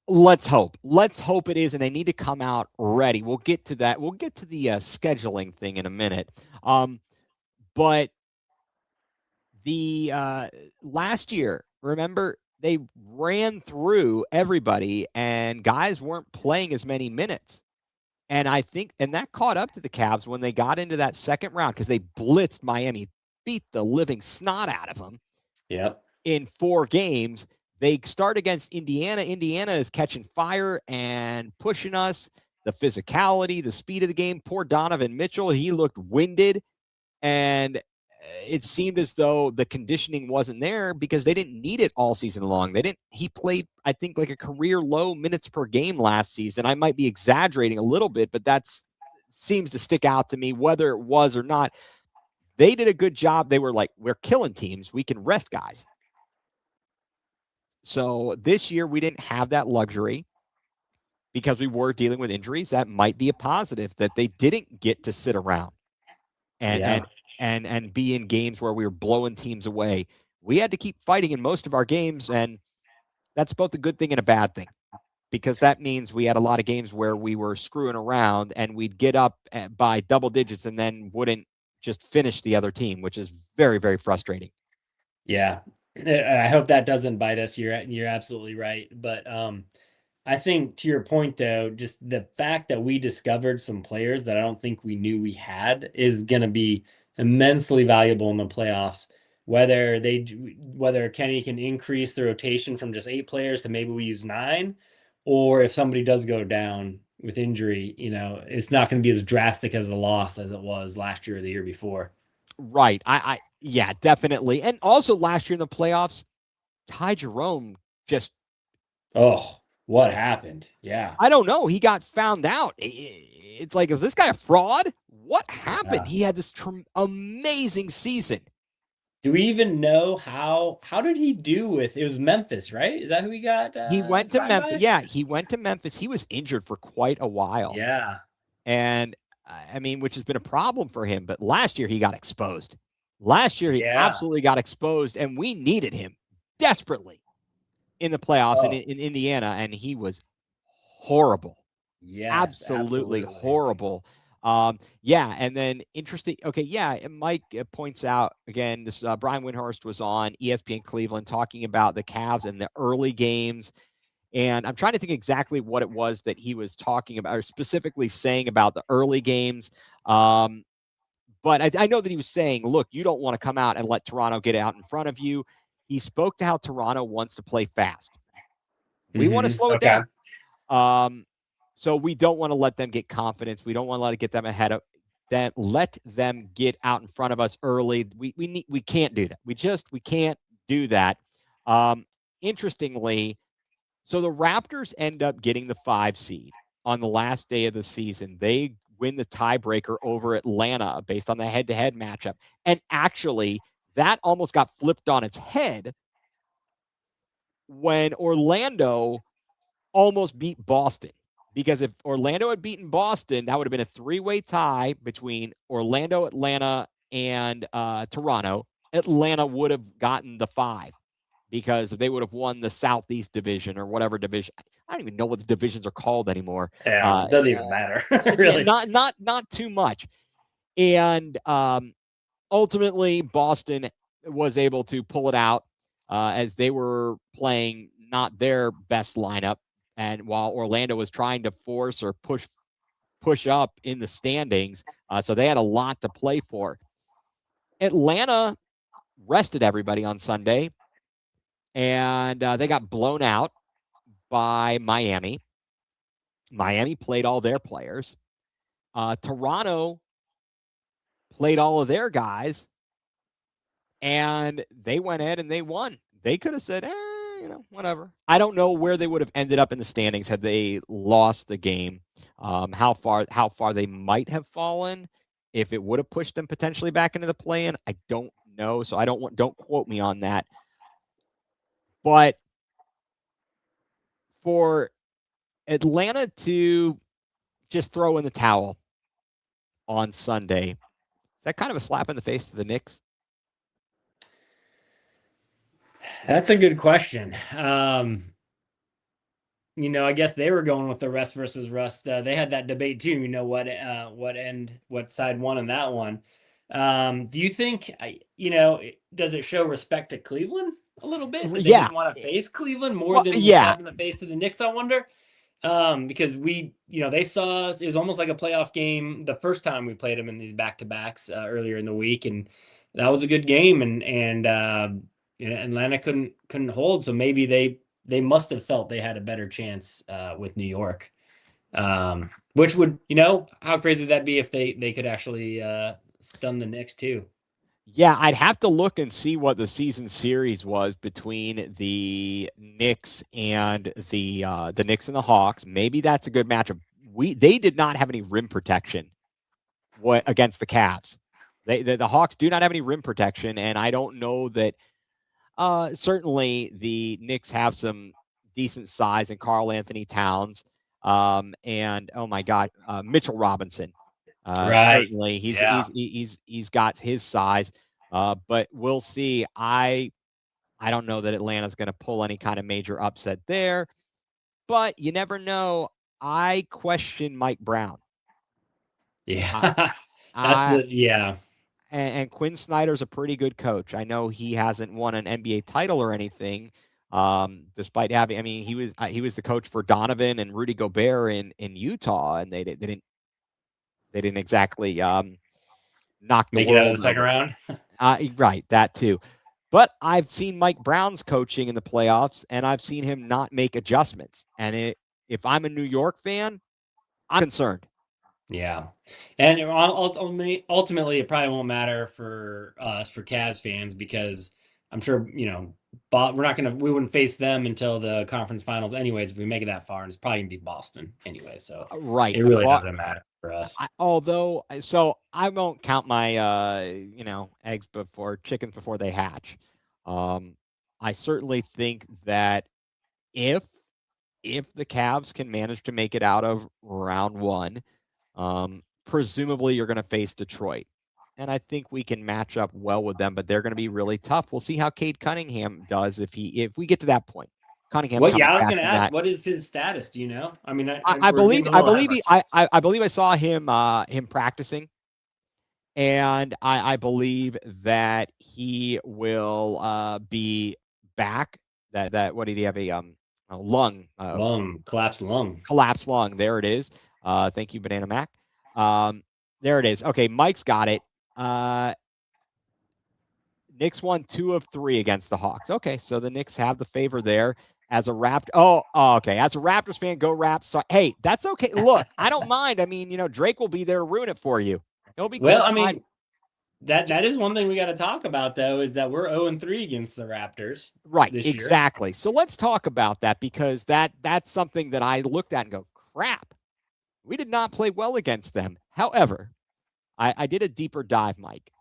Let's hope. Let's hope it is, and they need to come out ready. We'll get to that. We'll get to the scheduling thing in a minute. But the last year, remember, they ran through everybody, and guys weren't playing as many minutes. And I think, and that caught up to the Cavs when they got into that second round because they blitzed Miami, beat the living snot out of them. Yep. In 4 games. They start against Indiana. Indiana is catching fire and pushing us. The physicality, the speed of the game. Poor Donovan Mitchell, he looked winded, and it seemed as though the conditioning wasn't there because they didn't need it all season long. He played, I think, like a career low minutes per game last season. I might be exaggerating a little bit, but that seems to stick out to me, whether it was or not. They did a good job. They were like, we're killing teams. We can rest guys. So this year we didn't have that luxury because we were dealing with injuries. That might be a positive that they didn't get to sit around and be in games where we were blowing teams away. We had to keep fighting in most of our games, and that's both a good thing and a bad thing because that means we had a lot of games where we were screwing around and we'd get up by double digits and then wouldn't just finish the other team, which is very, very frustrating. Yeah. I hope that doesn't bite us. You're absolutely right. But I think to your point though, just the fact that we discovered some players that I don't think we knew we had is going to be immensely valuable in the playoffs. Whether Kenny can increase the rotation from just 8 players to maybe we use 9, or if somebody does go down with injury, it's not going to be as drastic as a loss as it was last year or the year before. Right. Yeah, definitely. And also last year in the playoffs, Ty Jerome just. Oh, what happened? Yeah. I don't know. He got found out. It's like, is this guy a fraud? What happened? Yeah. He had this amazing season. Do we even know how did he do with it? Was Memphis, right? Is that who he got? He went to Memphis. By? Yeah, he went to Memphis. He was injured for quite a while. Yeah. And I mean, which has been a problem for him. But last year he got exposed. Last year he absolutely got exposed, and we needed him desperately in the playoffs in Indiana, and he was horrible. Yes, absolutely horrible. Yeah, and then interesting. Okay, yeah, Mike points out again. This Brian Windhorst was on ESPN Cleveland talking about the Cavs and the early games, and I'm trying to think exactly what it was that he was talking about, or specifically saying about the early games. But I know that he was saying, look, you don't want to come out and let Toronto get out in front of you. He spoke to how Toronto wants to play fast. We want to slow it down. So we don't want to let them get confidence. We don't want to let it get them ahead of them. Let them get out in front of us early. We can't do that. We can't do that. Interestingly, so the Raptors end up getting the 5 seed on the last day of the season. They win the tiebreaker over Atlanta based on the head-to-head matchup. And actually, that almost got flipped on its head when Orlando almost beat Boston. Because if Orlando had beaten Boston, that would have been a 3-way tie between Orlando, Atlanta, and Toronto. Atlanta would have gotten the 5 because they would have won the Southeast Division or whatever division. I don't even know what the divisions are called anymore. Yeah, doesn't even matter. Really, not too much. And ultimately, Boston was able to pull it out as they were playing not their best lineup. And while Orlando was trying to force or push up in the standings, so they had a lot to play for. Atlanta rested everybody on Sunday, and they got blown out by Miami. Miami played all their players. Toronto played all of their guys, and they went in and they won. They could have said, whatever. I don't know where they would have ended up in the standings had they lost the game. How far they might have fallen, if it would have pushed them potentially back into the play-in, I don't know. So don't quote me on that. But for Atlanta to just throw in the towel on Sunday, is that kind of a slap in the face to the Knicks? That's a good question. I guess they were going with the rest versus rust. They had that debate too. What side won in that one? Do you think, does it show respect to Cleveland a little bit that they Yeah. didn't want to face Cleveland more than yeah. slapping the face to the Knicks? I wonder. Because they saw us. It was almost like a playoff game the first time we played them in these back-to-backs earlier in the week, and that was a good game. And Atlanta couldn't hold, so maybe they must have felt they had a better chance with New York. Which would, how crazy would that be if they could actually stun the Knicks too? Yeah, I'd have to look and see what the season series was between the Knicks and the Knicks and the Hawks. Maybe that's a good matchup. They did not have any rim protection against the Cavs. The Hawks do not have any rim protection, and I don't know that. Certainly, the Knicks have some decent size in Karl Anthony Towns, and oh my God, Mitchell Robinson. Right. Certainly, he's got his size, but we'll see. I don't know that Atlanta's going to pull any kind of major upset there, but you never know. I question Mike Brown. Yeah, And Quinn Snyder's a pretty good coach. I know he hasn't won an NBA title or anything, despite having. I mean, he was the coach for Donovan and Rudy Gobert in Utah, and they didn't exactly knock the make it out of world the second over. round. Right, that too. But I've seen Mike Brown's coaching in the playoffs, and I've seen him not make adjustments. And if I'm a New York fan, I'm concerned. Yeah, and ultimately, it probably won't matter for us, for Cavs fans, because I'm sure we wouldn't face them until the conference finals, anyways. If we make it that far, and it's probably gonna be Boston anyway, so right, it really doesn't matter for us. So I won't count my chickens before they hatch. I certainly think that if the Cavs can manage to make it out of round one, presumably you're going to face Detroit. And I think we can match up well with them, but they're going to be really tough. We'll see how Cade Cunningham does if we get to that point. Cunningham. Well, yeah, I was going to ask, what is his status? Do you know? I mean, I believe I saw him practicing, and I believe that he will be back. That what did he have, a lung collapsed lung? There it is. Thank you, Banana Mac. There it is. Okay, Mike's got it. Knicks won 2 of 3 against the Hawks. Okay, so the Knicks have the favor there. As a okay. As a Raptors fan, go Raps. So, hey, that's okay. Look, I don't mind. I mean, Drake will be there to ruin it for you. He'll be well. I mean, that is one thing we got to talk about, though, is that we're 0-3 against the Raptors. Right. This exactly. Year. So let's talk about that, because that's something that I looked at and go, crap. We did not play well against them. However, I did a deeper dive, Mike.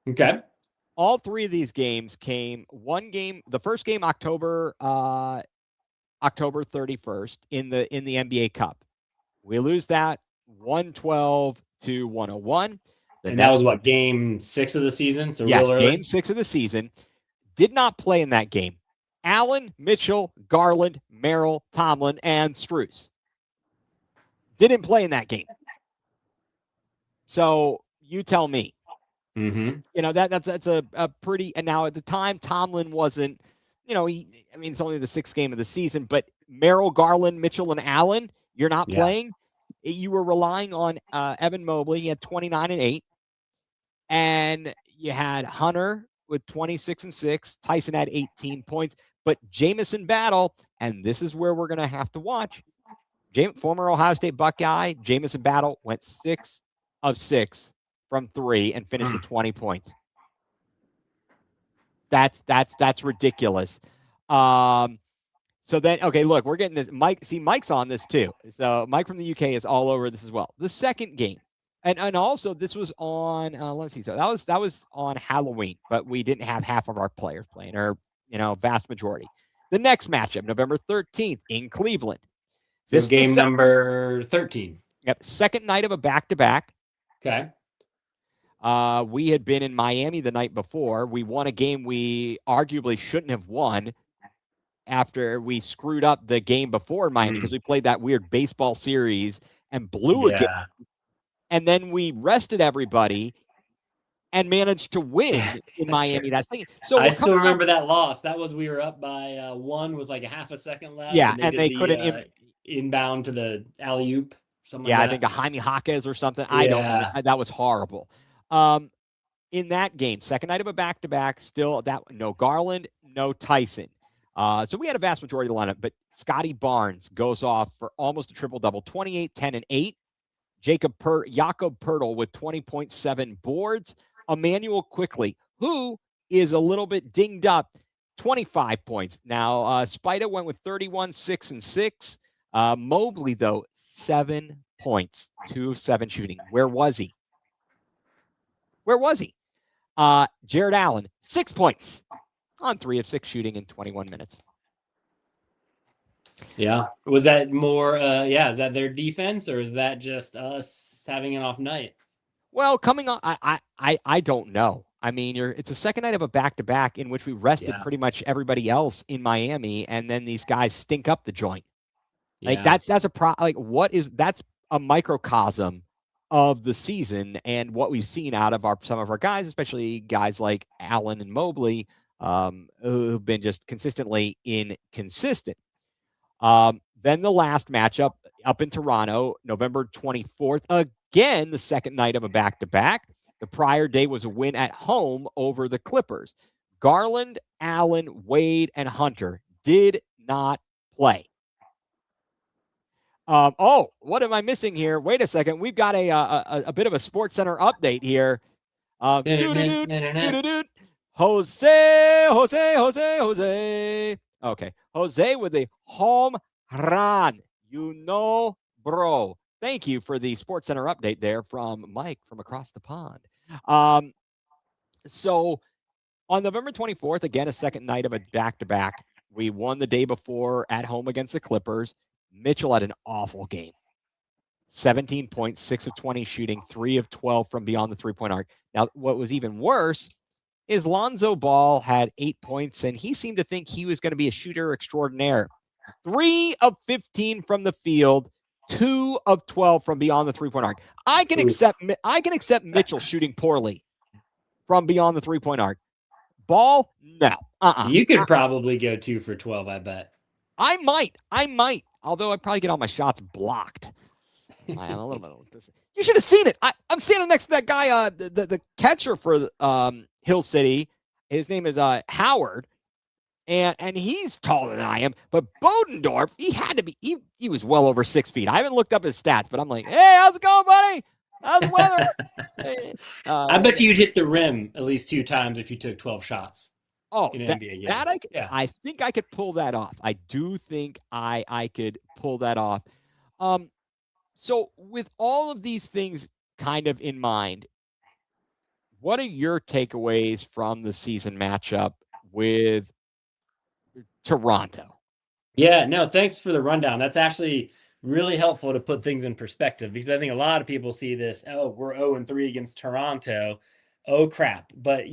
Okay. All 3 of these games came the first game October 31st in the NBA Cup. We lose that 112 to 101. And that was what, game 6 of the season? So yes, real early? Game 6 of the season. Did not play in that game. Allen, Mitchell, Garland, Merrill, Tomlin, and Strus didn't play in that game. So you tell me. Mm-hmm. That's a pretty. And now at the time, Tomlin wasn't. It's only the 6th game of the season, but Merrill, Garland, Mitchell, and Allen, you're not playing. You were relying on Evan Mobley. He had 29 and 8, and you had Hunter with 26 and 6. Tyson had 18 points. But Jamison Battle, and this is where we're going to have to watch. Former Ohio State Buckeye, Jamison Battle went 6 of 6 from 3 and finished with 20 points. That's ridiculous. So then, okay, look, we're getting this. Mike's on this too. So Mike from the UK is all over this as well. The second game, and also this was on. Let's see. So that was on Halloween, but we didn't have half of our players playing, or vast majority. The next matchup, November 13th in Cleveland. So this game number 13. Yep, second night of a back-to-back. Okay. We had been in Miami the night before. We won a game we arguably shouldn't have won after we screwed up the game before in Miami because we played that weird baseball series and blew a game. And then we rested everybody and managed to win in Miami. That's thing. So I still remember that loss. That was we were up by 1 with like a half a second left. Yeah, and they couldn't inbound to the alley-oop. Something yeah, like I think a Jaime Jaquez or something. Yeah. I don't know. That was horrible. In that game, second night of a back-to-back, still no Garland, no Tyson. So we had a vast majority of the lineup, but Scotty Barnes goes off for almost a triple-double, 28, 10, and 8. Jakob Pertl with 20.7 boards. Emmanuel Quickly, who is a little bit dinged up, 25 points. Now, Spida went with 31, 6, and 6. Mobley, though, 7 points, 2 of 7 shooting. Where was he? Jared Allen, 6 points on 3 of 6 shooting in 21 minutes. Yeah. Was that more, is that their defense, or is that just us having an off night? Well, coming on, I don't know. I mean, it's a second night of a back-to-back in which we rested pretty much everybody else in Miami, and then these guys stink up the joint. Like that's a microcosm of the season and what we've seen out of some of our guys, especially guys like Allen and Mobley, who've been just consistently inconsistent. Then the last matchup up in Toronto, November 24th, again, the second night of a back-to-back. The prior day was a win at home over the Clippers. Garland, Allen, Wade, and Hunter did not play. What am I missing here? Wait a second. We've got a bit of a Sports Center update here. Jose. Okay. Jose with a home run. Bro. Thank you for the Sports Center update there from Mike from across the pond. So on November 24th, again, a second night of a back-to-back. We won the day before at home against the Clippers. Mitchell had an awful game. 17 points, 6 of 20 shooting, 3 of 12 from beyond the three-point arc. Now, what was even worse is Lonzo Ball had 8 points, and he seemed to think he was going to be a shooter extraordinaire. 3 of 15 from the field, 2 of 12 from beyond the three-point arc. I can accept Mitchell shooting poorly from beyond the three-point arc. Ball, no. You could probably go 2 for 12, I bet. I might. Although I'd probably get all my shots blocked. I am a little bit. You should have seen it. I'm standing next to that guy, the catcher for Hill City. His name is Howard, and he's taller than I am. But Bodendorf, he had to be. He was well over 6 feet. I haven't looked up his stats, but I'm like, hey, how's it going, buddy? How's the weather? I bet you'd hit the rim at least 2 times if you took 12 shots. Oh, I think I could pull that off. I do think I could pull that off. So with all of these things kind of in mind, what are your takeaways from the season matchup with Toronto? Yeah, no, thanks for the rundown. That's actually really helpful to put things in perspective, because I think a lot of people see this, we're 0-3 against Toronto. Oh crap. But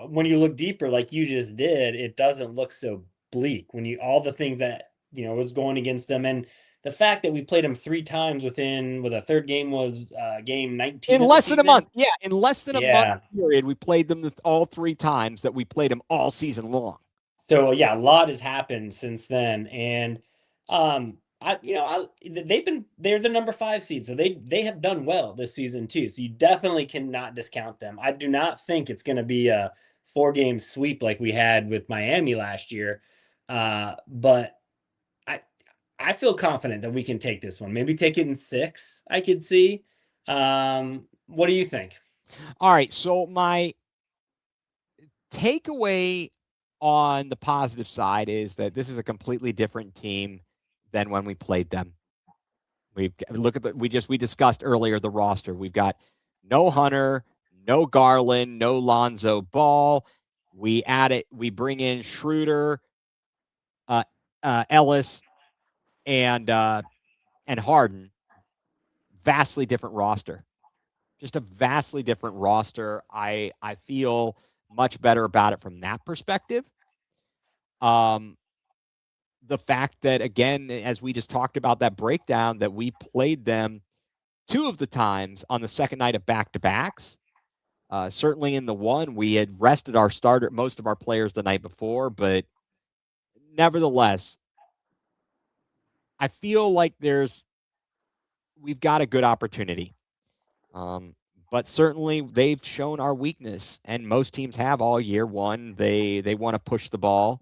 when you look deeper, like you just did, it doesn't look so bleak when all the things that, was going against them. And the fact that we played them 3 times within, the third game was game 19 in less than a month. Yeah, in less than a month period, we played them all 3 times that we played them all season long. So yeah, a lot has happened since then, and they're the number 5 seed, so they have done well this season too. So you definitely cannot discount them. I do not think it's going to be a 4-game sweep like we had with Miami last year. But I I feel confident that we can take this one. Maybe take it in 6. I could see. What do you think? All right. So my takeaway on the positive side is that this is a completely different team than when we played them. Look at we discussed earlier the roster. We've got no Hunter, no Garland, no Lonzo Ball. We bring in Schroeder, uh, Ellis, and Harden. Vastly different roster. Just a vastly different roster. I feel much better about it from that perspective. Um, the fact that again, as we just talked about that breakdown, that we played them 2 of the times on the second night of back-to-backs. Certainly in the one, we had rested most of our players the night before, but nevertheless, I feel like we've got a good opportunity. But certainly they've shown our weakness, and most teams have all year. One, they want to push the ball.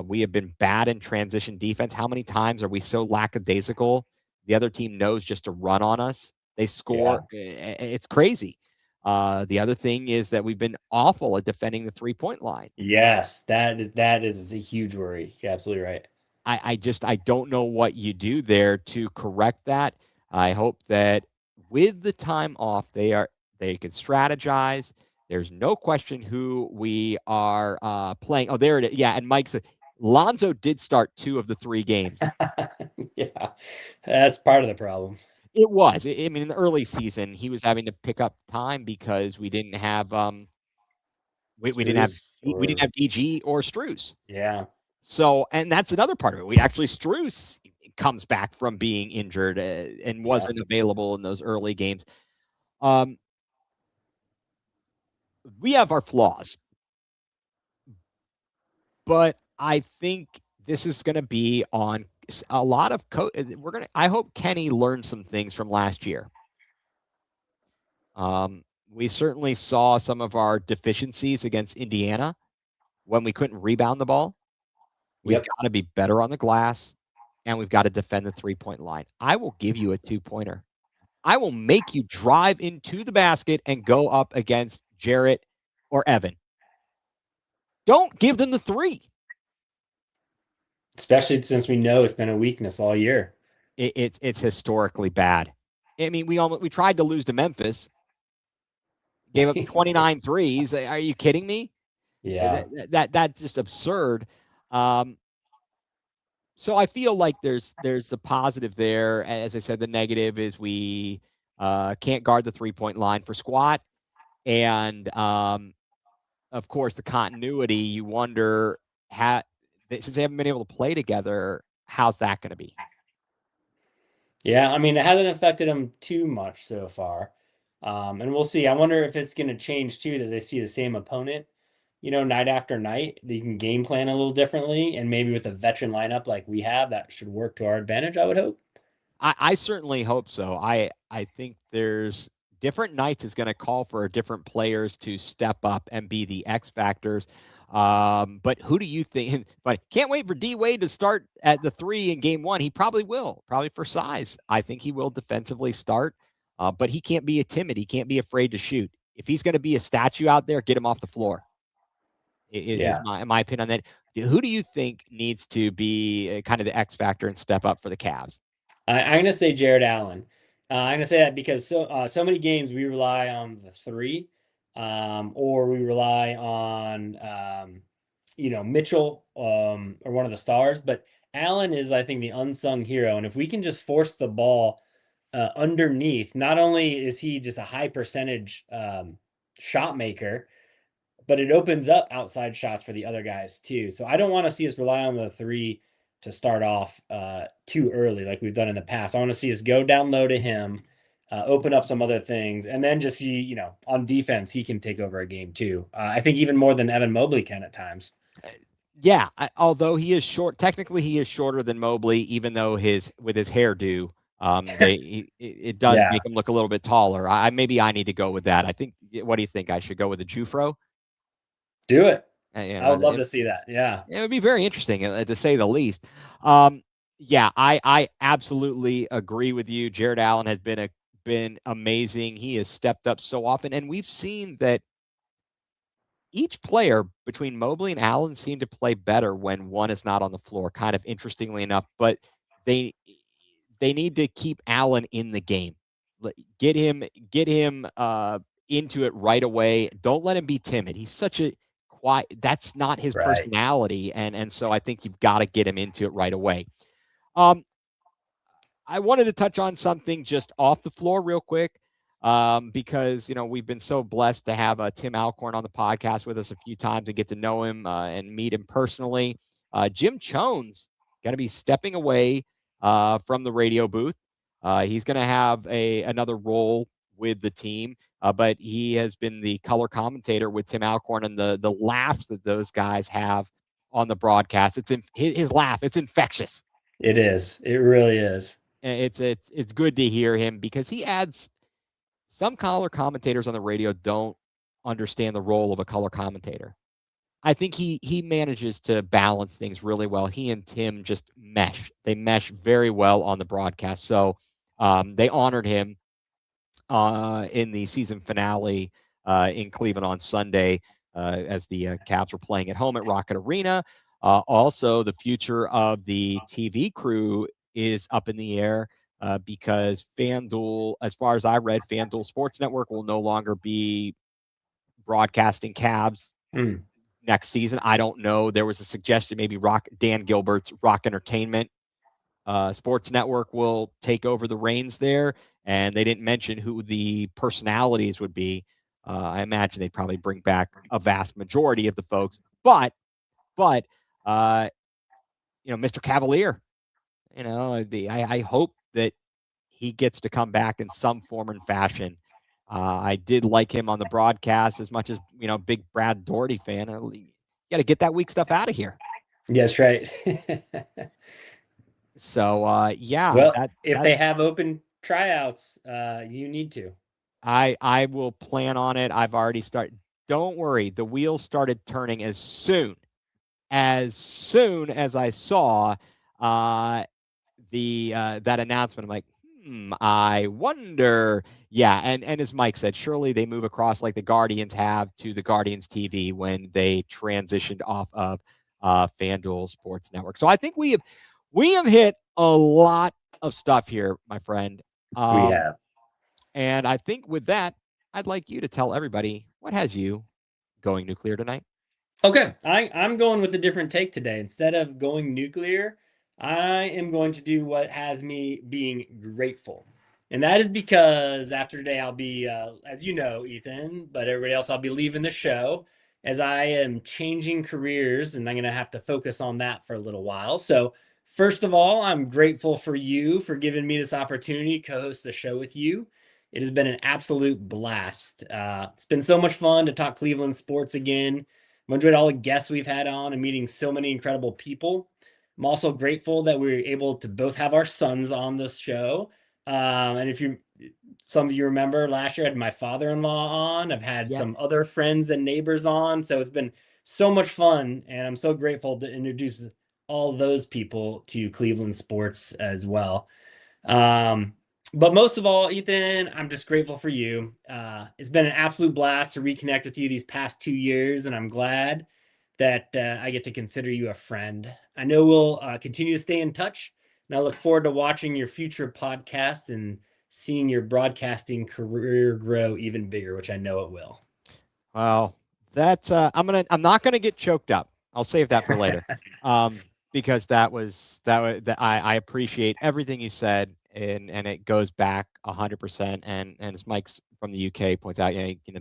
We have been bad in transition defense. How many times are we so lackadaisical? The other team knows just to run on us. They Yeah. score. It's crazy. The other thing is that we've been awful at defending the 3-point line. Yes, that is a huge worry. You're absolutely right. I don't know what you do there to correct that. I hope that with the time off, they can strategize. There's no question who we are playing. Oh, there it is. Yeah, and Mike said Lonzo did start 2 of the 3 games. Yeah, that's part of the problem. It was. I mean, in the early season, he was having to pick up time because we didn't have we didn't have Strus we didn't or have DG or Struce. yeah. So, and that's another part of it. We actually Struce comes back from being injured and Yeah. wasn't available in those early games. Um, we have our flaws, but I think this is going to be on a lot of I hope Kenny learned some things from last year. We certainly saw some of our deficiencies against Indiana when we couldn't rebound the ball. We've Yep. got to be better on the glass, and we've got to defend the 3-point line. I will give you a 2-pointer. I will make you drive into the basket and go up against Jarrett or Evan. Don't give them the 3. Especially since we know it's been a weakness all year. It's historically bad. I mean, we tried to lose to Memphis, gave up 29 threes. Are you kidding me? Yeah. That's just absurd. So I feel like there's a positive there. As I said, the negative is we can't guard the 3-point line for squat, and of course the continuity. You wonder how since they haven't been able to play together, how's that going to be? Yeah, I mean, it hasn't affected them too much so far. And we'll see. I wonder if it's going to change too, that they see the same opponent, night after night. That you can game plan a little differently, and maybe with a veteran lineup like we have, that should work to our advantage, I would hope. I certainly hope so. I think there's different nights is going to call for different players to step up and be the X factors. But who do you think? But can't wait for D Wade to start at the 3 in game 1. He probably will, probably for size. I think he will defensively start, but he can't be a timid. He can't be afraid to shoot. If he's going to be a statue out there, get him off the floor. Is Yeah. my opinion on that. Who do you think needs to be kind of the X factor and step up for the Cavs? I'm gonna say Jared Allen. I'm gonna say that because so many games we rely on the 3, or we rely on Mitchell, or one of the stars. But Allen is, I think, the unsung hero, and if we can just force the ball underneath, not only is he just a high percentage shot maker, but it opens up outside shots for the other guys too. So I don't want to see us rely on the 3 to start off too early like we've done in the past. I want to see us go down low to him, open up some other things, and then just see, on defense, he can take over a game too. I think even more than Evan Mobley can at times. Yeah, although he is short, technically he is shorter than Mobley, even though with his hairdo, it does Yeah, make him look a little bit taller. Maybe I need to go with that. I think. What do you think? I should go with a Jufro? do it. I would love to see that. Yeah. It would be very interesting, to say the least. Yeah, I absolutely agree with you. Jared Allen has been amazing. He has stepped up so often, and we've seen that each player between Mobley and Allen seem to play better when one is not on the floor. Kind of interestingly enough, but they they need to keep Allen in the game. Get him into it right away. Don't let him be timid. He's such a quiet. That's not his Right. personality, and so I think you've got to get him into it right away. Um, I wanted to touch on something just off the floor real quick, because we've been so blessed to have Tim Alcorn on the podcast with us a few times and get to know him and meet him personally. Jim Chones going to be stepping away from the radio booth. He's going to have another role with the team, but he has been the color commentator with Tim Alcorn, and the laughs that those guys have on the broadcast. His laugh. It's infectious. It is. It really is. It's good to hear him, because he adds, some color commentators on the radio don't understand the role of a color commentator. I think he manages to balance things really well. He and Tim just mesh. They mesh very well on the broadcast. So they honored him in the season finale in Cleveland on Sunday, as the Cavs were playing at home at Rocket Arena. Also, the future of the TV crew is up in the air, because FanDuel, as far as I read, FanDuel Sports Network will no longer be broadcasting Cavs next season. I don't know. There was a suggestion maybe Dan Gilbert's Rock Entertainment Sports Network will take over the reins there, and they didn't mention who the personalities would be. I imagine they'd probably bring back a vast majority of the folks, but uh, Mr. Cavalier, I hope that he gets to come back in some form and fashion. I did like him on the broadcast as much as big Brad Doherty fan. You got to get that weak stuff out of here. Yes, right. So yeah, well, if they have open tryouts, you need to. I will plan on it. I've already started. Don't worry, the wheels started turning as soon as I saw that announcement. I'm like, I wonder. Yeah, and as Mike said, surely they move across like the Guardians have to the Guardians TV when they transitioned off of FanDuel Sports Network. So I think we have hit a lot of stuff here, my friend. We have. And I think with that, I'd like you to tell everybody what has you going nuclear tonight. Okay, I'm going with a different take today. Instead of going nuclear, I am going to do what has me being grateful. And that is because after today, I'll be, as you know, Ethan, but everybody else, I'll be leaving the show as I am changing careers, and I'm going to have to focus on that for a little while. So, first of all, I'm grateful for you for giving me this opportunity to co-host the show with you. It has been an absolute blast. It's been so much fun to talk Cleveland sports again. I've enjoyed all the guests we've had on and meeting so many incredible people. I'm also grateful that we were able to both have our sons on this show. And if some of you remember, last year I had my father-in-law on. I've had some other friends and neighbors on. So it's been so much fun. And I'm so grateful to introduce all those people to Cleveland sports as well. But most of all, Ethan, I'm just grateful for you. It's been an absolute blast to reconnect with you these past 2 years, and I'm glad that I get to consider you a friend. I know we'll continue to stay in touch, and I look forward to watching your future podcasts and seeing your broadcasting career grow even bigger, which I know it will. Well, that's I'm not gonna get choked up. I'll save that for later. Because I appreciate everything you said, and it goes back 100%. And as Mike's from the UK points out,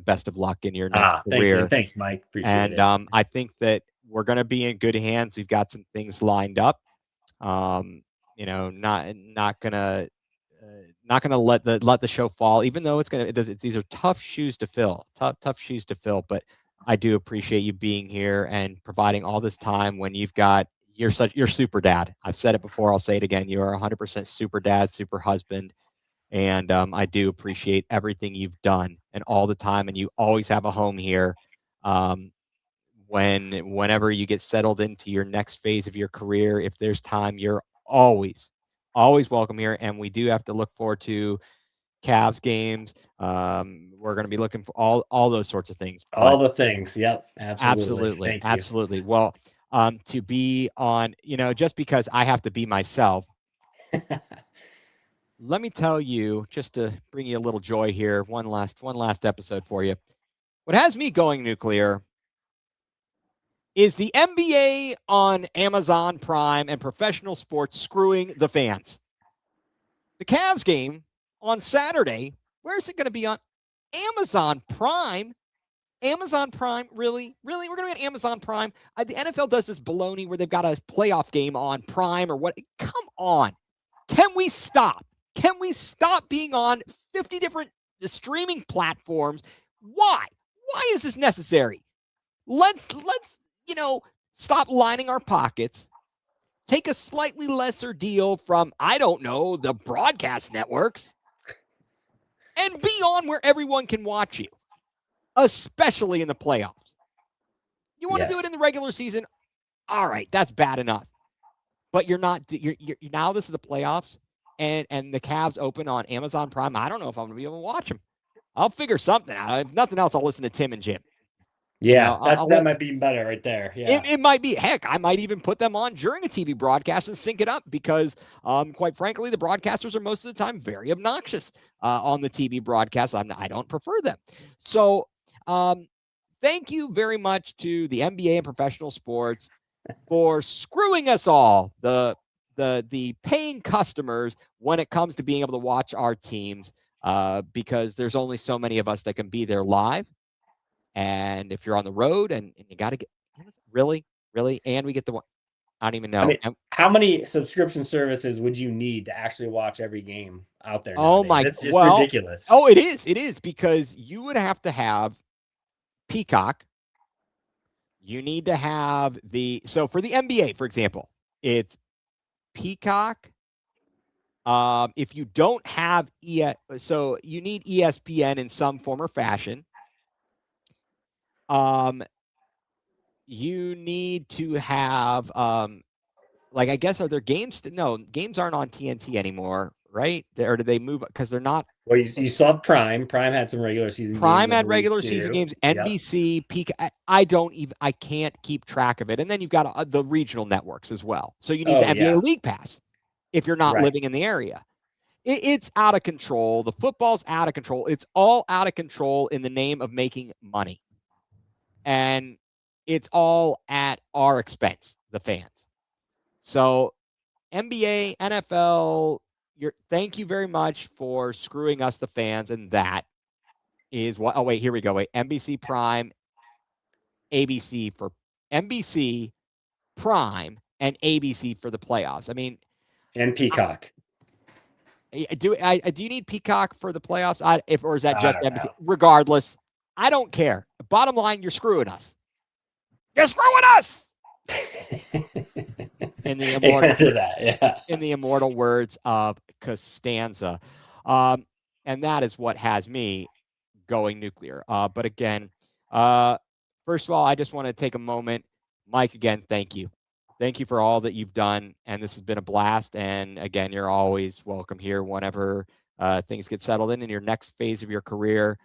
best of luck in your next career. Thanks, Mike. Appreciate it. I think that we're gonna be in good hands. We've got some things lined up. Not gonna let the show fall, even though these are tough shoes to fill, tough shoes to fill. But I do appreciate you being here and providing all this time when you're super dad. I've said it before. I'll say it again. You are 100% super dad, super husband. And I do appreciate everything you've done and all the time. And you always have a home here. whenever you get settled into your next phase of your career, if there's time, you're always welcome here. And we do have to look forward to Cavs games. We're going to be looking for all those sorts of things. All the things. Yep. Absolutely. Thank you. Absolutely. Well, to be on, just because I have to be myself, let me tell you, just to bring you a little joy here, one last episode for you. What has me going nuclear is the NBA on Amazon Prime and professional sports screwing the fans. The Cavs game on Saturday, where is it going to be on? Amazon Prime? Amazon Prime? Really? We're going to be on Amazon Prime? The NFL does this baloney where they've got a playoff game on Prime or what? Come on. Can we stop? Can we stop being on 50 different streaming platforms? Why? Why is this necessary? Let's stop lining our pockets. Take a slightly lesser deal from, I don't know, the broadcast networks, and be on where everyone can watch you, especially in the playoffs. You want to do it in the regular season? All right, that's bad enough. But you're not. You're now. This is the playoffs, and the Cavs open on Amazon Prime. I don't know if I'm going to be able to watch them. I'll figure something out. If nothing else, I'll listen to Tim and Jim. Yeah, that might be better right there. Yeah, it might be. Heck, I might even put them on during a TV broadcast and sync it up because, quite frankly, the broadcasters are most of the time very obnoxious on the TV broadcast. I don't prefer them. So, thank you very much to the NBA and professional sports for screwing us all, the paying customers, when it comes to being able to watch our teams, because there's only so many of us that can be there live. And if you're on the road and you got to get really, and we get the one, I don't even know. I mean, how many subscription services would you need to actually watch every game out there? Oh nowadays? It's just ridiculous. Oh, it is because you would have to have Peacock. You need to have so for the NBA, for example, it's Peacock. If you don't have so you need ESPN in some form or fashion. You need to have I guess, are there games? No, games aren't on TNT anymore, right? Or did they move because they're not? Well, you saw Prime. Prime had some regular season. Prime games, had regular season games. NBC, Peacock. I can't keep track of it. And then you've got the regional networks as well. So you need the NBA League Pass if you're not living in the area. It's out of control. The football's out of control. It's all out of control in the name of making money. And it's all at our expense, the fans. So NBA, NFL, thank you very much for screwing us, the fans. And that is what, oh, wait, here we go. Wait, NBC Prime, ABC for NBC Prime and ABC for the playoffs. I mean, and Peacock. Do you need Peacock for the playoffs? Or is that just NBC? Regardless, I don't care. Bottom line, you're screwing us. You're screwing us. In the immortal words of Costanza, and that is what has me going nuclear. But again, first of all, I just want to take a moment, Mike. Again, thank you for all that you've done, and this has been a blast. And again, you're always welcome here whenever things get settled in your next phase of your career.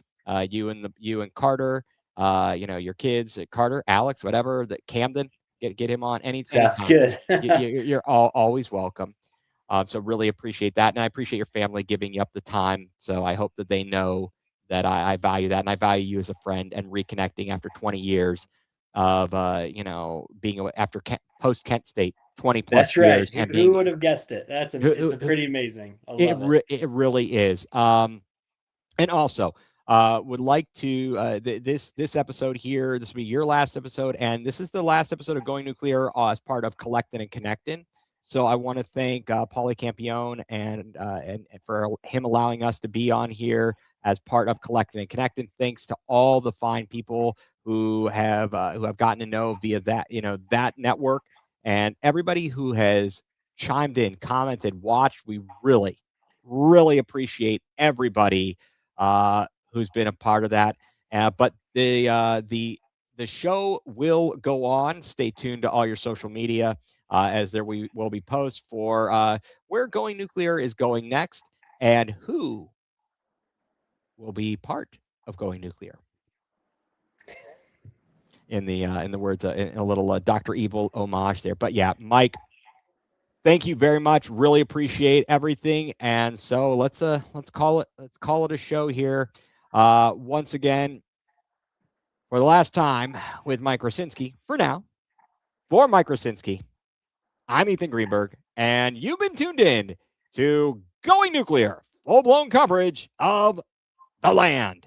You and Carter, your kids, Carter, Alex, whatever, that Camden. Get him on anytime. Sounds good. You're always welcome. So really appreciate that. And I appreciate your family giving you up the time. So I hope that they know that I value that. And I value you as a friend and reconnecting after 20 years of, being after post Kent State, 20 plus That's right. years. And who would have guessed it? It's pretty amazing. I love it. It really is. And also, would like to this episode here. This will be your last episode, and this is the last episode of Going nuCLEar as part of Collecting and Connecting. So I want to thank Paulie Campione and for him allowing us to be on here as part of Collecting and Connecting. Thanks to all the fine people who have gotten to know via that network, and everybody who has chimed in, commented, watched. We really appreciate everybody who's been a part of that. But the the show will go on. Stay tuned to all your social media as there will be posts for where Going Nuclear is going next and who will be part of Going Nuclear. In the words, in a little Dr. Evil homage there. But yeah, Mike, thank you very much. Really appreciate everything. And so let's call it a show here. Once again, for the last time with Mike Rasinski. For now, for Mike Rasinski, I'm Ethan Greenberg, and you've been tuned in to Going Nuclear, full blown coverage of the land.